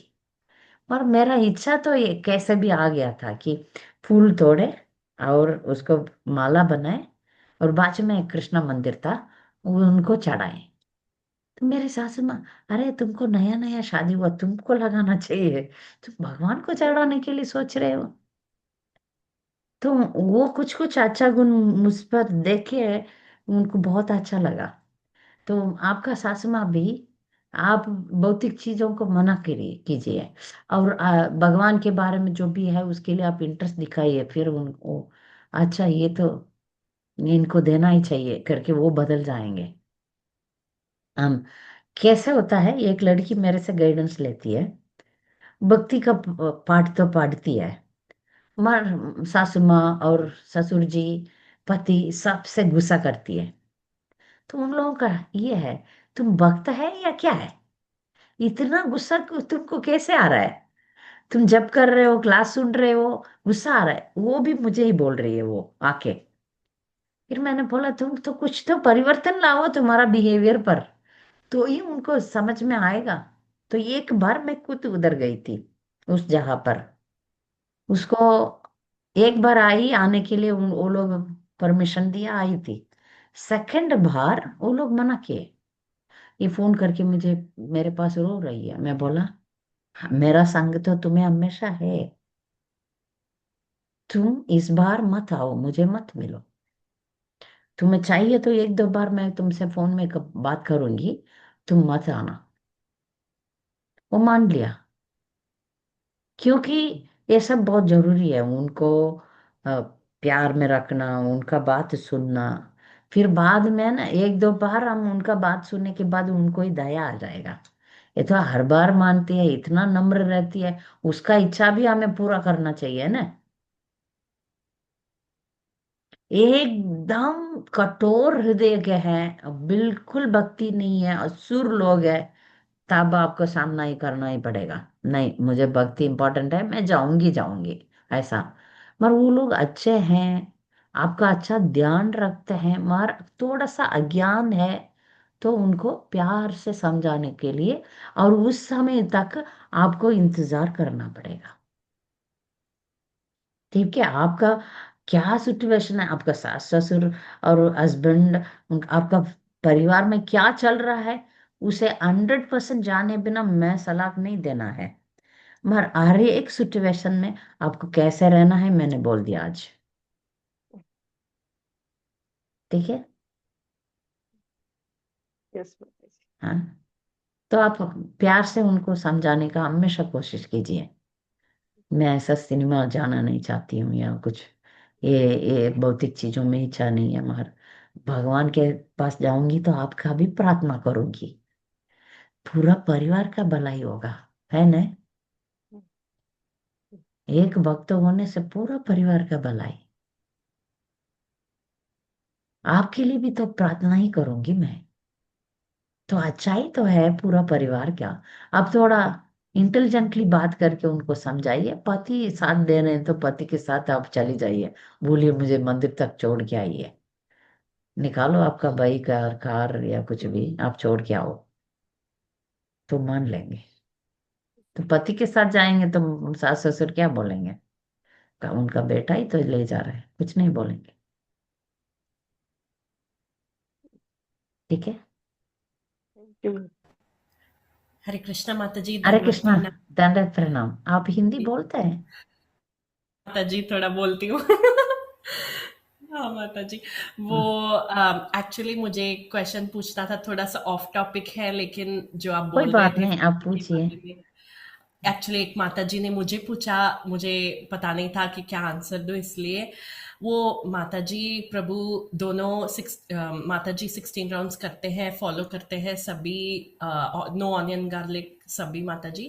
और मेरा इच्छा तो ये कैसे भी आ गया था कि फूल तोड़े और उसको माला बनाए, और बाजू में एक कृष्णा मंदिर था, वो उनको चढ़ाए। तो मेरे सासू माँ, अरे तुमको नया नया शादी हुआ, तुमको लगाना चाहिए, तुम भगवान को चढ़ाने के लिए सोच रहे हो। तो वो कुछ कुछ अच्छा गुण मुझ पर देखे, उनको बहुत अच्छा लगा। तो आपका सासू माँ भी, आप भौतिक चीजों को मना करिए, कीजिए, और भगवान के बारे में जो भी है उसके लिए आप इंटरेस्ट दिखाइए, फिर उनको अच्छा ये तो इनको देना ही चाहिए करके वो बदल जाएंगे। हम, कैसे होता है, एक लड़की मेरे से गाइडेंस लेती है, भक्ति का पाठ तो पढ़ती है, मगर सासू माँ और ससुर जी, पति सबसे गुस्सा करती है। तो उन लोगों का ये है, तुम भक्त है या क्या है, इतना गुस्सा तुमको कैसे आ रहा है, तुम जब कर रहे हो, क्लास सुन रहे हो, गुस्सा आ रहा है, वो भी मुझे ही बोल रही है वो आके। फिर मैंने बोला, तुम तो कुछ तो परिवर्तन लाओ तुम्हारा बिहेवियर पर, तो ही उनको समझ में आएगा। तो एक बार मैं खुद उधर गई थी उस जगह पर, उसको एक बार आई आने के लिए, वो लोग परमिशन दिया, आई थी। सेकंड बार वो लोग मना किए, ये फोन करके मुझे, मेरे पास रो रही है। मैं बोला, मेरा संग तो तुम्हें हमेशा है, तुम इस बार मत आओ, मुझे मत मिलो, तुम्हें चाहिए तो एक दो बार मैं तुमसे फोन में बात करूंगी, तुम मत आना। वो मान लिया, क्योंकि ये सब बहुत जरूरी है उनको, प्यार में रखना, उनका बात सुनना। फिर बाद में ना, एक दो बार हम उनका बात सुनने के बाद उनको ही दया आ जाएगा। ये तो हर बार मानती है, इतना नम्र रहती है, उसका इच्छा भी हमें पूरा करना चाहिए ना। एकदम कठोर हृदय के हैं, बिल्कुल भक्ति नहीं है, असुर लोग है, तब आपको सामना ही करना ही पड़ेगा। नहीं, मुझे भक्ति इंपॉर्टेंट है, मैं जाऊंगी जाऊंगी, ऐसा। मगर वो लोग अच्छे हैं, आपका अच्छा ध्यान रखते हैं, मगर थोड़ा सा अज्ञान है, तो उनको प्यार से समझाने के लिए, और उस समय तक आपको इंतजार करना पड़ेगा। ठीक है, आपका क्या सिचुएशन है, आपका सास ससुर और हस्बैंड, आपका परिवार में क्या चल रहा है, उसे 100% जाने बिना मैं सलाह नहीं देना है। मगर हर एक सिचुएशन में आपको कैसे रहना है, मैंने बोल दिया आज। ठीक है। यस माता जी। हाँ, तो आप प्यार से उनको समझाने का हमेशा कोशिश कीजिए। मैं ऐसा सिनेमा जाना नहीं चाहती हूँ या कुछ, ये भौतिक चीजों में इच्छा नहीं है, मगर भगवान के पास जाऊंगी तो आपका भी प्रार्थना करूंगी, पूरा परिवार का भलाई होगा, है ना। एक भक्त होने से पूरा परिवार का भलाई। आपके लिए भी तो प्रार्थना ही करूंगी मैं। तो अच्छा ही तो है पूरा परिवार क्या। आप थोड़ा इंटेलिजेंटली बात करके उनको समझाइए, पति साथ दे रहे हैं तो पति के साथ आप चली जाइए, बोलिए मुझे मंदिर तक छोड़ के आइए, निकालो आपका बाइक और कार या कुछ भी, आप छोड़ के आओ, तो मान लेंगे। तो पति के साथ जाएंगे तो सास ससुर क्या बोलेंगे, उनका बेटा ही तो ले जा रहा है, कुछ नहीं बोलेंगे। ठीक है। Thank you. हरे कृष्णा माता जी, हरे दंडवत कृष्णा, प्रणाम। दंडवत प्रणाम। आप हिंदी बोलते हैं? माता जी थोड़ा बोलती हूँ। हाँ माता जी, वो एक्चुअली मुझे क्वेश्चन पूछना था, थोड़ा सा ऑफ टॉपिक है, लेकिन जो आप कोई बोल रहे बात थे नहीं, आप के पूछिए। बारे में, एक्चुअली एक माता जी ने मुझे पूछा, मुझे पता नहीं था कि क्या आंसर दूं, इसलिए वो माता जी प्रभु दोनों माता जी 16 राउंड्स करते हैं, फॉलो करते हैं सभी, नो ऑनियन गार्लिक सभी माता जी।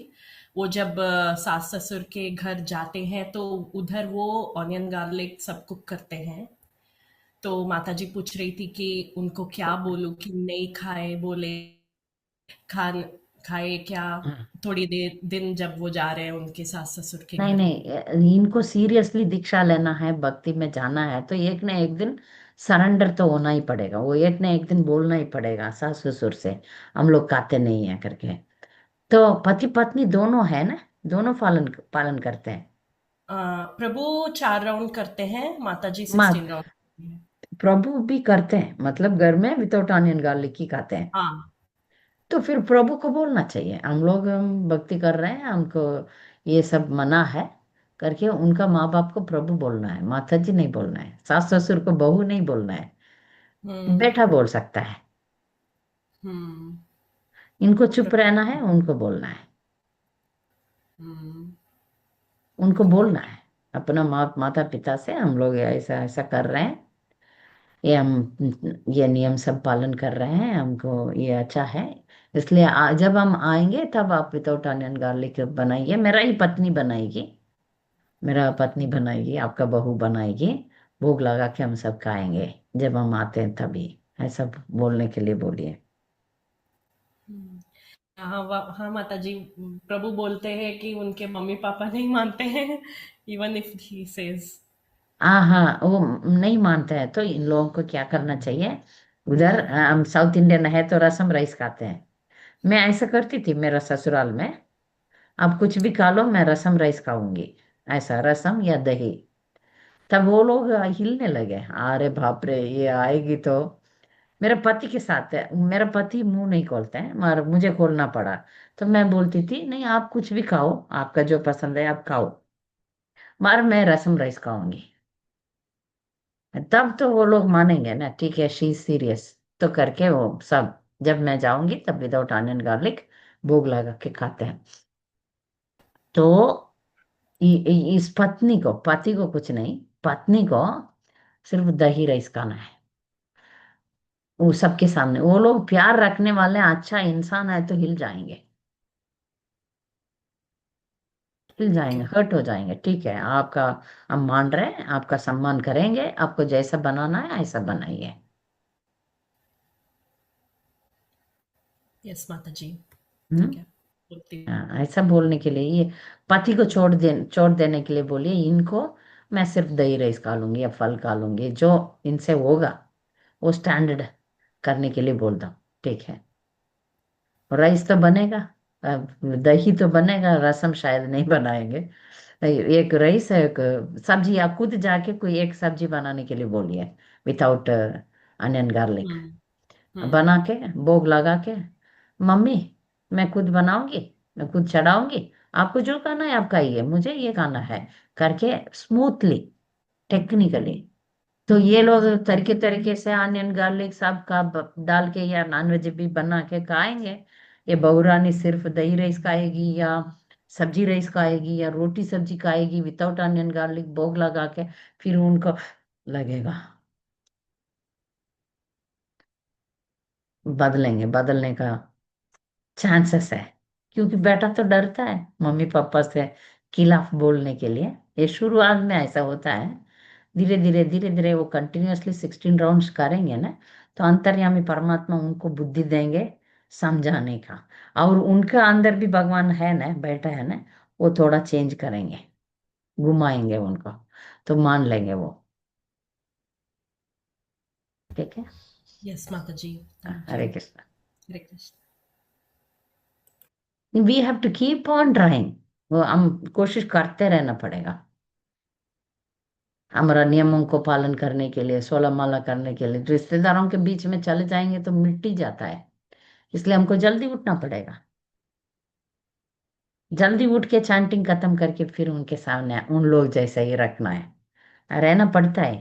वो जब सास ससुर के घर जाते हैं तो उधर वो ऑनियन गार्लिक सब कुक करते हैं। तो माता जी पूछ रही थी कि उनको क्या बोलूं कि नहीं खाए, बोले खान खाए क्या, हाँ। थोड़ी देर दिन जब वो जा रहे हैं उनके सास ससुर के नहीं घर। नहीं, इनको सीरियसली दीक्षा लेना है, भक्ति में जाना है तो एक ना एक दिन सरेंडर तो होना ही पड़ेगा, वो एक ना एक दिन बोलना ही पड़ेगा सास ससुर से, हम लोग खाते नहीं है करके। तो पति पत्नी दोनों है ना, दोनों पालन पालन करते हैं। प्रभु 4 राउंड करते हैं, माता जी माँ, 16 राउंड। प्रभु भी करते हैं, मतलब घर में विदाउट ऑनियन गार्लिक ही खाते हैं। हाँ। तो फिर प्रभु को बोलना चाहिए, हम लोग भक्ति कर रहे हैं, हमको ये सब मना है करके, उनका माँ बाप को प्रभु बोलना है, माता जी नहीं बोलना है, सास ससुर को बहू नहीं बोलना है, हम्म। बेटा बोल सकता है। हम्म। इनको चुप प्रभु। रहना है, उनको बोलना है, हम्म। उनको बोलना है अपना माता पिता से, हम लोग ऐसा ऐसा कर रहे हैं, ये हम ये नियम सब पालन कर रहे हैं, हमको ये अच्छा है, इसलिए जब हम आएंगे तब आप विदाउट अनियन गार्लिक बनाइए, मेरा ही पत्नी बनाएगी, मेरा पत्नी बनाएगी, आपका बहू बनाएगी, भोग लगा के हम सब खाएंगे जब हम आते हैं तभी, ऐसा बोलने के लिए बोलिए। हम्म। हाँ हाँ माता जी, प्रभु बोलते हैं कि उनके मम्मी पापा नहीं मानते हैं, इवन इफ ही सेज। हाँ हाँ, वो नहीं मानते हैं तो इन लोगों को क्या करना चाहिए, उधर हम साउथ इंडियन है तो रसम राइस खाते हैं, मैं ऐसा करती थी मेरा ससुराल में, आप कुछ भी खा लो मैं रसम राइस खाऊंगी, ऐसा रसम या दही। तब वो लोग हिलने लगे, अरे बाप रे ये आएगी तो। मेरे पति के साथ है, मेरा पति मुंह नहीं खोलते हैं मगर मुझे खोलना पड़ा, तो मैं बोलती थी नहीं आप कुछ भी खाओ, आपका जो पसंद है आप खाओ, मगर मैं रसम राइस खाऊंगी। तब तो वो लोग मानेंगे ना, ठीक है शी सीरियस, तो करके वो सब, जब मैं जाऊंगी तब विदाउट अनियन गार्लिक भोग लगा के खाते हैं। तो इस पत्नी को, पति को कुछ नहीं, पत्नी को सिर्फ दही राइस खाना है, वो सबके सामने, वो लोग प्यार रखने वाले अच्छा इंसान है तो हिल जाएंगे, हिल जाएंगे, ओके। हर्ट हो जाएंगे, ठीक है आपका, हम मान रहे हैं, आपका सम्मान करेंगे, आपको जैसा बनाना है ऐसा बनाइए। यस माता जी। हम्म। ठीक है, बोलती हूँ। हाँ, ऐसा बोलने के लिए ये पति को छोड़ देने के लिए बोलिए, इनको मैं सिर्फ दही राइस खा लूंगी या फल खा लूंगी, जो इनसे होगा वो स्टैंडर्ड करने के लिए बोल दो, ठीक है। राइस तो बनेगा, दही तो बनेगा, रसम शायद नहीं बनाएंगे, एक राइस है, एक सब्जी, आप खुद जाके कोई एक सब्जी बनाने के लिए बोलिए विदाउट अनियन गार्लिक, हम्म। बना हम्म। के भोग लगा के, मम्मी मैं खुद बनाऊंगी, मैं खुद चढ़ाऊंगी, आपको जो खाना है आप खाइए, मुझे ये खाना है करके, स्मूथली, टेक्निकली, तो ये लोग तरीके तरीके से अनियन गार्लिक सब का डाल के या नॉनवेज भी बना के खाएंगे। ये बहू रानी सिर्फ दही राइस खाएगी या सब्जी राइस खाएगी या रोटी सब्जी खाएगी विदाउट अनियन गार्लिक भोग लगा के, फिर उनको लगेगा बदलेंगे, बदलने का चांसेस है। क्योंकि बेटा तो डरता है मम्मी पापा से खिलाफ बोलने के लिए। ये शुरुआत में ऐसा होता है, धीरे धीरे वो कंटिन्यूअसली 16 राउंड्स करेंगे ना, तो अंतर्यामी परमात्मा उनको बुद्धि देंगे समझाने का। और उनका अंदर भी भगवान है ना, बैठा है ना, वो थोड़ा चेंज करेंगे, घुमाएंगे उनको, तो मान लेंगे वो। ठीक है। Yes, Mataji. Thank Hare you. Krishna. Hare Krishna. We have to keep on trying, वो हम कोशिश करते रहना पड़ेगा। हमारा नियमों को पालन करने के लिए, 16 माला करने के लिए रिश्तेदारों के बीच में चले जाएंगे तो मिट ही जाता है। इसलिए हमको जल्दी उठना पड़ेगा, जल्दी उठ के चैंटिंग खत्म करके फिर उनके सामने उन लोग जैसा ही रखना है, रहना पड़ता है।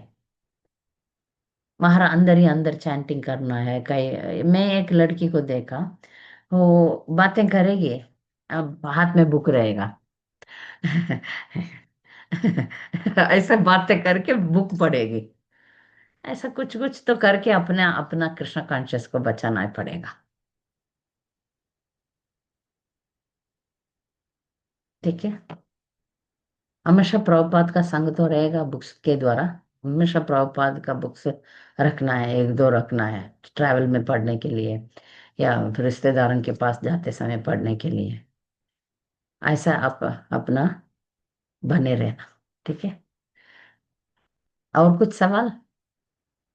हमारा अंदर ही अंदर चैंटिंग करना है। कई मैं एक लड़की को देखा, वो बातें करेगी, अब हाथ में बुक रहेगा ऐसे बातें करके बुक पढ़ेगी। ऐसा कुछ कुछ तो करके अपने अपना कृष्ण कॉन्शियस को बचाना ही पड़ेगा। ठीक है। हमेशा प्रभुपाद का संग तो रहेगा बुक्स के द्वारा। हमेशा प्रभुपाद का बुक्स रखना है, एक दो रखना है, ट्रैवल में पढ़ने के लिए या फिर रिश्तेदारों के पास जाते समय पढ़ने के लिए। ऐसा आप अपना बने रहना। ठीक है। और कुछ सवाल?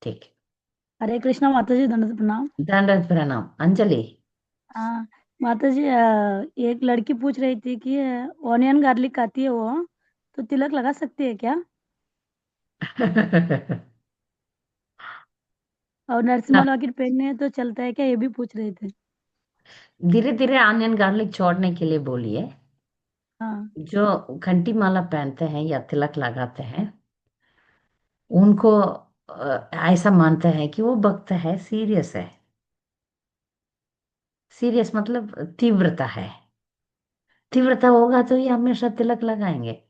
ठीक है। हरे कृष्णा माता जी, दंडवत प्रणाम। दंडवत प्रणाम। अंजलि। हाँ माता जी, एक लड़की पूछ रही थी कि ऑनियन गार्लिक आती है वो, तो तिलक लगा सकती है क्या? और नरसिम्हा लॉकेट पहनने हैं तो चलता है क्या, ये भी पूछ रहे थे। धीरे धीरे ऑनियन गार्लिक छोड़ने के लिए बोलिए। हाँ जो घंटी माला पहनते हैं या तिलक लगाते हैं उनको ऐसा मानते हैं कि वो भक्त है, सीरियस है। सीरियस मतलब तीव्रता है। तीव्रता होगा तो ये हमेशा तिलक लगाएंगे।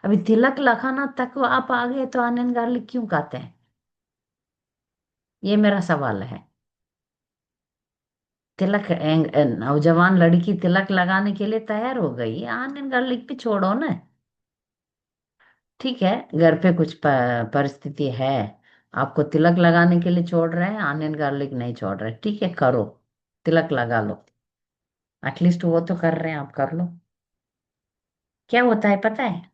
अभी तिलक लगाना तक वो आप आ गए तो ऑनियन गार्लिक क्यों खाते हैं? ये मेरा सवाल है। तिलक नौजवान लड़की तिलक लगाने के लिए तैयार हो गई, ऑनियन गार्लिक भी छोड़ो ना। ठीक है, घर पे कुछ परिस्थिति है, आपको तिलक लगाने के लिए छोड़ रहे हैं, ऑनियन गार्लिक नहीं छोड़ रहे, ठीक है करो, तिलक लगा लो। एटलीस्ट वो तो कर रहे हैं, आप कर लो। क्या होता है पता है?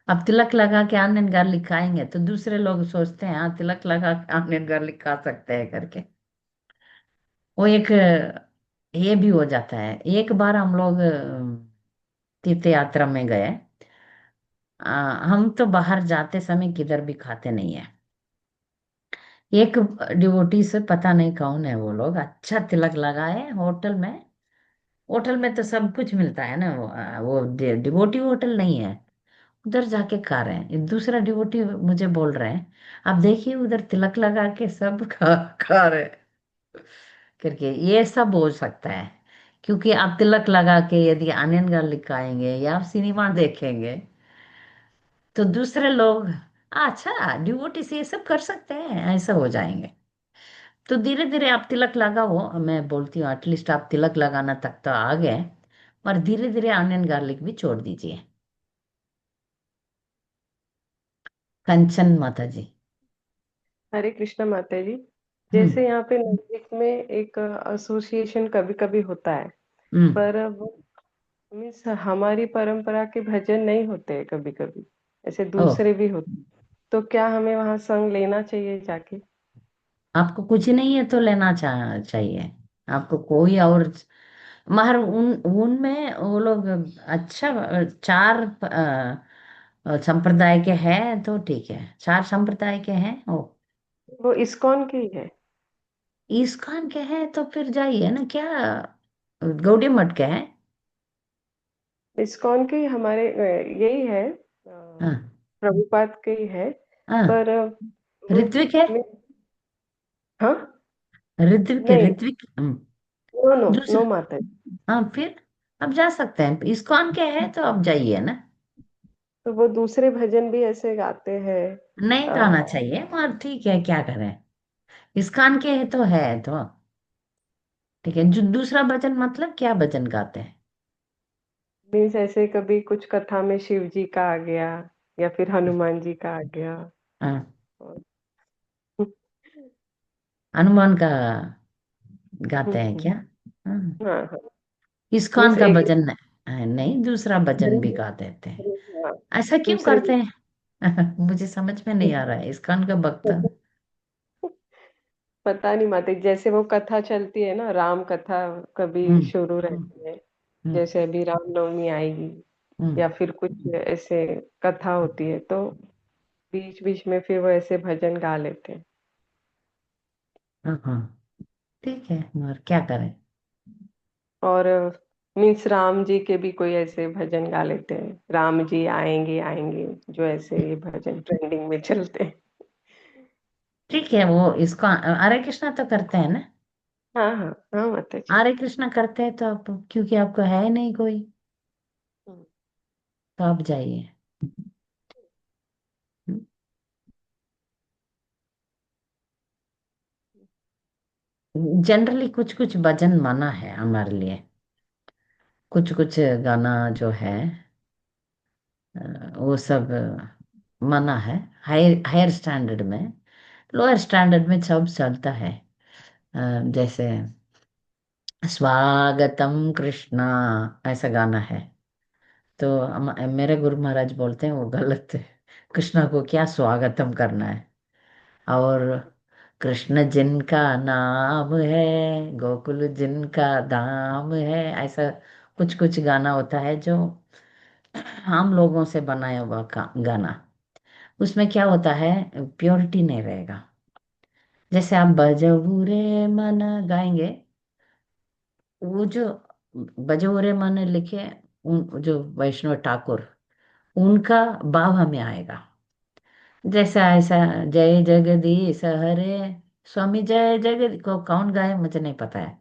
अब तिलक लगा के ऑनियन गार्लिक खाएंगे तो दूसरे लोग सोचते हैं हाँ तिलक लगा के ऑनियन गार्लिक खा सकते हैं करके। वो एक ये भी हो जाता है। एक बार हम लोग तीर्थ यात्रा में गए। हम तो बाहर जाते समय किधर भी खाते नहीं है। एक डिवोटी से, पता नहीं कौन है वो लोग, अच्छा तिलक लगाए होटल में। होटल में तो सब कुछ मिलता है ना, वो डिवोटी होटल नहीं है। उधर जाके खा रहे हैं। एक दूसरा डिवोटी मुझे बोल रहे हैं आप देखिए उधर तिलक लगा के सब खा रहे हैं करके। ये सब हो सकता है क्योंकि आप तिलक लगा के यदि अनियन गार्लिक खाएंगे या आप सिनेमा देखेंगे तो दूसरे लोग अच्छा डिवोटी से ये सब कर सकते हैं, ऐसा हो जाएंगे। तो धीरे धीरे आप तिलक लगाओ। मैं बोलती हूँ एटलीस्ट आप तिलक लगाना तक तो आ गए, और धीरे धीरे अनियन गार्लिक भी छोड़ दीजिए। कंचन माता जी। हरे कृष्णा माता जी। हम्म। जैसे यहाँ पे नजदीक में एक एसोसिएशन कभी कभी होता है, हम्म। पर वो मीन्स हमारी परंपरा के भजन नहीं होते कभी कभी, ऐसे ओ, दूसरे भी होते। तो क्या हमें वहां संग लेना चाहिए जाके? आपको कुछ नहीं है तो लेना चाहिए। आपको कोई और मगर उनमें वो लोग अच्छा चार संप्रदाय के हैं तो ठीक है, चार संप्रदाय के हैं वो। वो इस्कॉन की है। इस्कॉन के हैं तो फिर जाइए ना, क्या गौड़ी मठ के हैं? इस्कॉन के हमारे यही है, हाँ। प्रभुपाद के ही है। हाँ। पर मीन्स ऋत्विक है? मीन्स हाँ, ऋत्विक है, नहीं, ऋत्विक। नो नो नो दूसरा। माता जी। हाँ, फिर अब जा सकते हैं, इस्कॉन के है तो अब जाइए ना। तो वो दूसरे भजन भी ऐसे गाते हैं। नहीं गाना चाहिए, मगर ठीक है, क्या करें। इस्कॉन के है तो है तो ठीक है। जो दूसरा भजन मतलब क्या भजन गाते हैं? मीन्स ऐसे कभी कुछ कथा में शिव जी का आ गया, या फिर हनुमान जी का आ गया। हाँ, और हनुमान का गाते हैं क्या? हाँ। हाँ हाँ। इस्कॉन मीन्स का एक, भजन नहीं, दूसरा भजन भी गा देते हैं। हाँ, ऐसा क्यों दूसरे करते हैं? मुझे समझ में नहीं आ रहा है, इस्कॉन का भक्त। पता नहीं माता जी, जैसे वो कथा चलती है ना, राम कथा कभी हम्म। शुरू हम्म। रहती है, हम्म। जैसे अभी रामनवमी आएगी, हम्म। या फिर कुछ ऐसे कथा होती है, तो बीच बीच में फिर वो ऐसे भजन गा लेते हैं। हाँ हाँ, ठीक है, मगर क्या करें। और मीन्स राम जी के भी कोई ऐसे भजन गा लेते हैं, राम जी आएंगे आएंगे, जो ऐसे ये भजन ट्रेंडिंग में चलते हैं। ठीक है, वो इसको हरे कृष्णा तो करते हैं ना। हाँ हाँ हाँ माता जी। हरे कृष्णा करते हैं तो आप, क्योंकि आपको है नहीं कोई, हम्म। तो आप जाइए। जनरली कुछ कुछ भजन माना है हमारे लिए, कुछ कुछ गाना जो है वो सब मना है। हायर हायर स्टैंडर्ड में, लोअर स्टैंडर्ड में सब चलता है। जैसे स्वागतम कृष्णा, ऐसा गाना है। तो मेरे गुरु महाराज बोलते हैं वो गलत है। कृष्णा को क्या स्वागतम करना है। और कृष्ण जिनका नाम है, गोकुल जिनका धाम है, ऐसा कुछ कुछ गाना होता है जो हम लोगों से बनाया हुआ गाना। उसमें क्या होता है, प्योरिटी नहीं रहेगा। जैसे आप बजबू रे मन गाएंगे, वो जो बजबू रे मन लिखे, उन जो वैष्णव ठाकुर, उनका भाव हमें आएगा। जैसा ऐसा, जय जगदीश हरे, स्वामी जय जगदीश को कौन गाए मुझे नहीं पता है।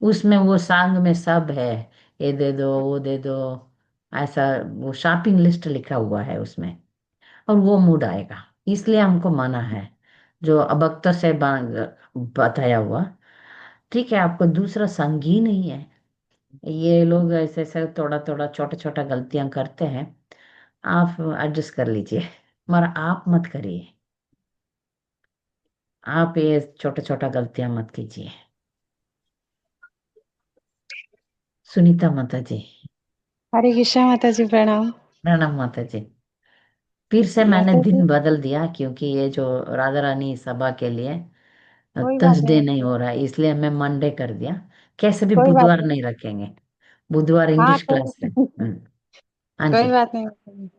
उसमें वो सॉन्ग में सब है, ये दे दो वो दे दो, ऐसा वो शॉपिंग लिस्ट लिखा हुआ है उसमें, और वो मूड आएगा। इसलिए हमको माना है, जो अभक्तों से बताया हुआ। ठीक है, आपको दूसरा संगी नहीं है। ये लोग ऐसे ऐसे थोड़ा थोड़ा छोटा छोटा गलतियां करते हैं, आप एडजस्ट कर लीजिए, मगर आप मत करिए। आप ये छोटा छोटा गलतियां मत कीजिए। सुनीता माता जी। हरे कृष्णा माता जी, प्रणाम। प्रणाम माता जी। फिर से मैंने माता जी, दिन बदल दिया, क्योंकि ये जो राधा रानी सभा के लिए कोई बात नहीं थर्सडे नहीं माता हो जी, रहा है, इसलिए मैं मंडे कर दिया। कैसे भी कोई बात बुधवार नहीं। नहीं रखेंगे, बुधवार हाँ, इंग्लिश क्लास है। कोई हाँ कोई जी। बात नहीं माता जी।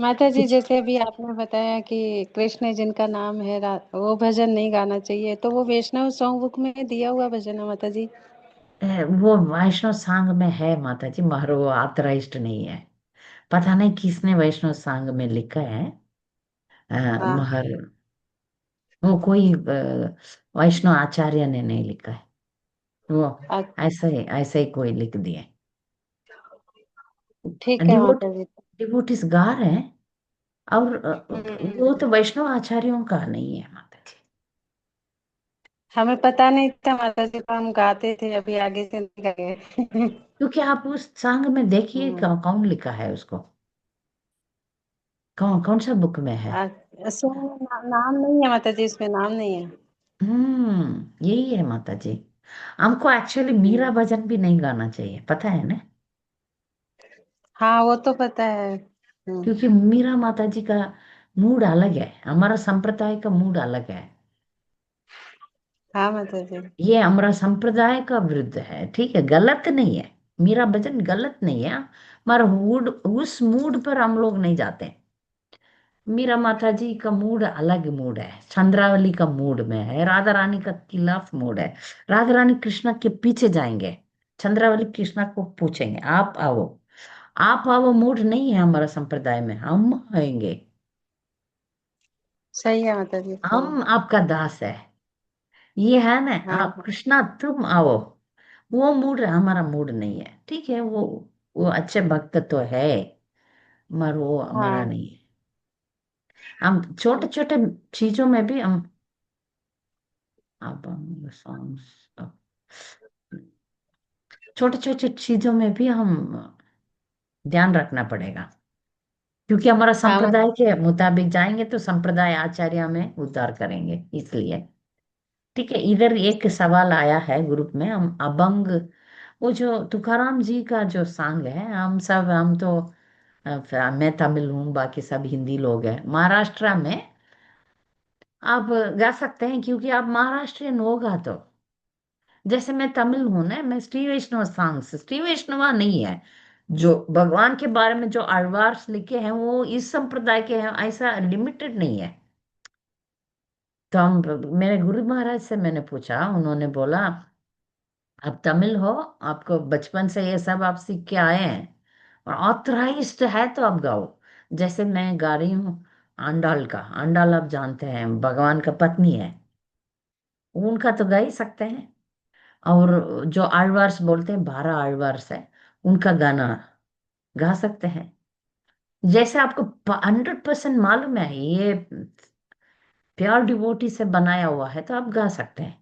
माता जी, कुछ जैसे अभी आपने बताया कि कृष्ण जिनका नाम है वो भजन नहीं गाना चाहिए, तो वो वैष्णव सॉन्ग बुक में दिया हुआ भजन है माता जी। वो वैष्णव सांग में है माता जी, मगर वो ऑथराइज्ड नहीं है। पता नहीं किसने वैष्णव सांग में लिखा है। हाँ। मगर वो कोई वैष्णव आचार्य ने नहीं लिखा है वो, अ- ऐसा ही कोई लिख दिए। ठीक है डिवोट माता जी। डिवोटिस गा रहे हैं, और वो हम्म, तो वैष्णव आचार्यों का नहीं है माता जी। हमें पता नहीं था माता जी, तो हम गाते थे, अभी आगे से नहीं गाएंगे। क्योंकि आप उस सांग में देखिए हम्म। कौन लिखा है उसको, कौन कौन सा बुक में है। सॉन्ग नाम नहीं है माता जी, इसमें नाम नहीं है। यही है माता जी। हमको एक्चुअली मीरा हम्म। भजन भी नहीं गाना चाहिए, पता है ना। हाँ, वो तो पता है। क्योंकि मीरा माता जी का मूड अलग है, हमारा संप्रदाय का मूड अलग है। हाँ माता जी। ये हमारा संप्रदाय का विरुद्ध है, ठीक है, गलत नहीं है। मीरा भजन गलत नहीं है, मगर मूड, उस मूड पर हम लोग नहीं जाते। मीरा माता जी का मूड अलग मूड है, चंद्रावली का मूड में है, राधा रानी का खिलाफ मूड है। राधा रानी कृष्णा के पीछे जाएंगे, चंद्रावली कृष्णा को पूछेंगे आप आओ। आप आओ मूड नहीं है हमारा संप्रदाय में, हम आएंगे। सही है माता जी, सही। हम आपका दास है, ये है ना, हाँ आप कृष्णा तुम आओ। वो मूड हमारा मूड नहीं है, ठीक है। वो अच्छे भक्त तो है, मगर वो हमारा हाँ। नहीं है। हम छोटे छोटे चीजों में भी हम सॉन्ग्स, छोटे छोटे चीजों में भी हम ध्यान रखना पड़ेगा, क्योंकि हमारा हाँ संप्रदाय के मुताबिक जाएंगे तो संप्रदाय आचार्य में उद्धार करेंगे, इसलिए। ठीक है, इधर एक सवाल आया है ग्रुप में, हम अभंग, वो जो तुकाराम जी का जो सांग है, हम तो मैं तमिल हूँ, बाकी सब हिंदी लोग हैं महाराष्ट्र में। आप गा सकते हैं, क्योंकि आप महाराष्ट्रियन होगा तो। जैसे मैं तमिल हूं ना, मैं श्री वैष्णव सॉन्ग्स, श्री वैष्णवा नहीं है, जो भगवान के बारे में जो आழ்वार्स लिखे हैं वो इस संप्रदाय के हैं, ऐसा लिमिटेड नहीं है। तो हम, मेरे गुरु महाराज से मैंने पूछा, उन्होंने बोला आप तमिल हो, आपको बचपन से ये सब आप सीख के आए हैं, और ऑथराइज्ड है तो आप गाओ। जैसे मैं गा रही हूँ आंडाल का, आंडाल आप जानते हैं भगवान का पत्नी है, उनका तो गा ही सकते हैं। और जो आಳ್वार्स बोलते हैं, 12 आಳ್वार्स है, उनका गाना गा सकते हैं। जैसे आपको 100% मालूम है ये प्योर डिवोटी से बनाया हुआ है, तो आप गा सकते हैं।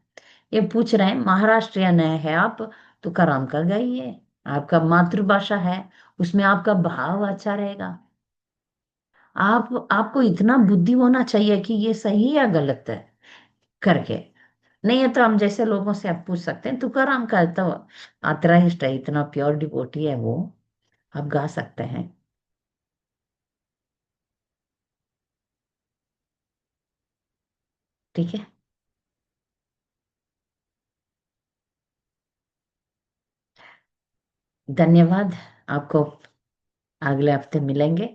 ये पूछ रहे हैं महाराष्ट्रियन है आप, तो कराम का गाइए, आपका मातृभाषा है, उसमें आपका भाव अच्छा रहेगा। आपको इतना बुद्धि होना चाहिए कि ये सही या गलत है करके। नहीं है तो हम जैसे लोगों से आप पूछ सकते हैं, तुकाराम का तो अतराइस्ट है, इतना प्योर डिवोटी है वो, आप गा सकते हैं। ठीक है, धन्यवाद आपको। अगले हफ्ते मिलेंगे।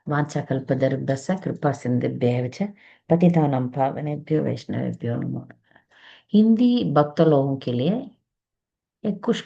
वाञ्छाकल्पतरुभ्यश्च कृपा सिन्धुभ्येव च पतितानां पावनेभ्यो वैष्णवेभ्यो नमो नमः। हिंदी भक्त लोगों के लिए एक कुछ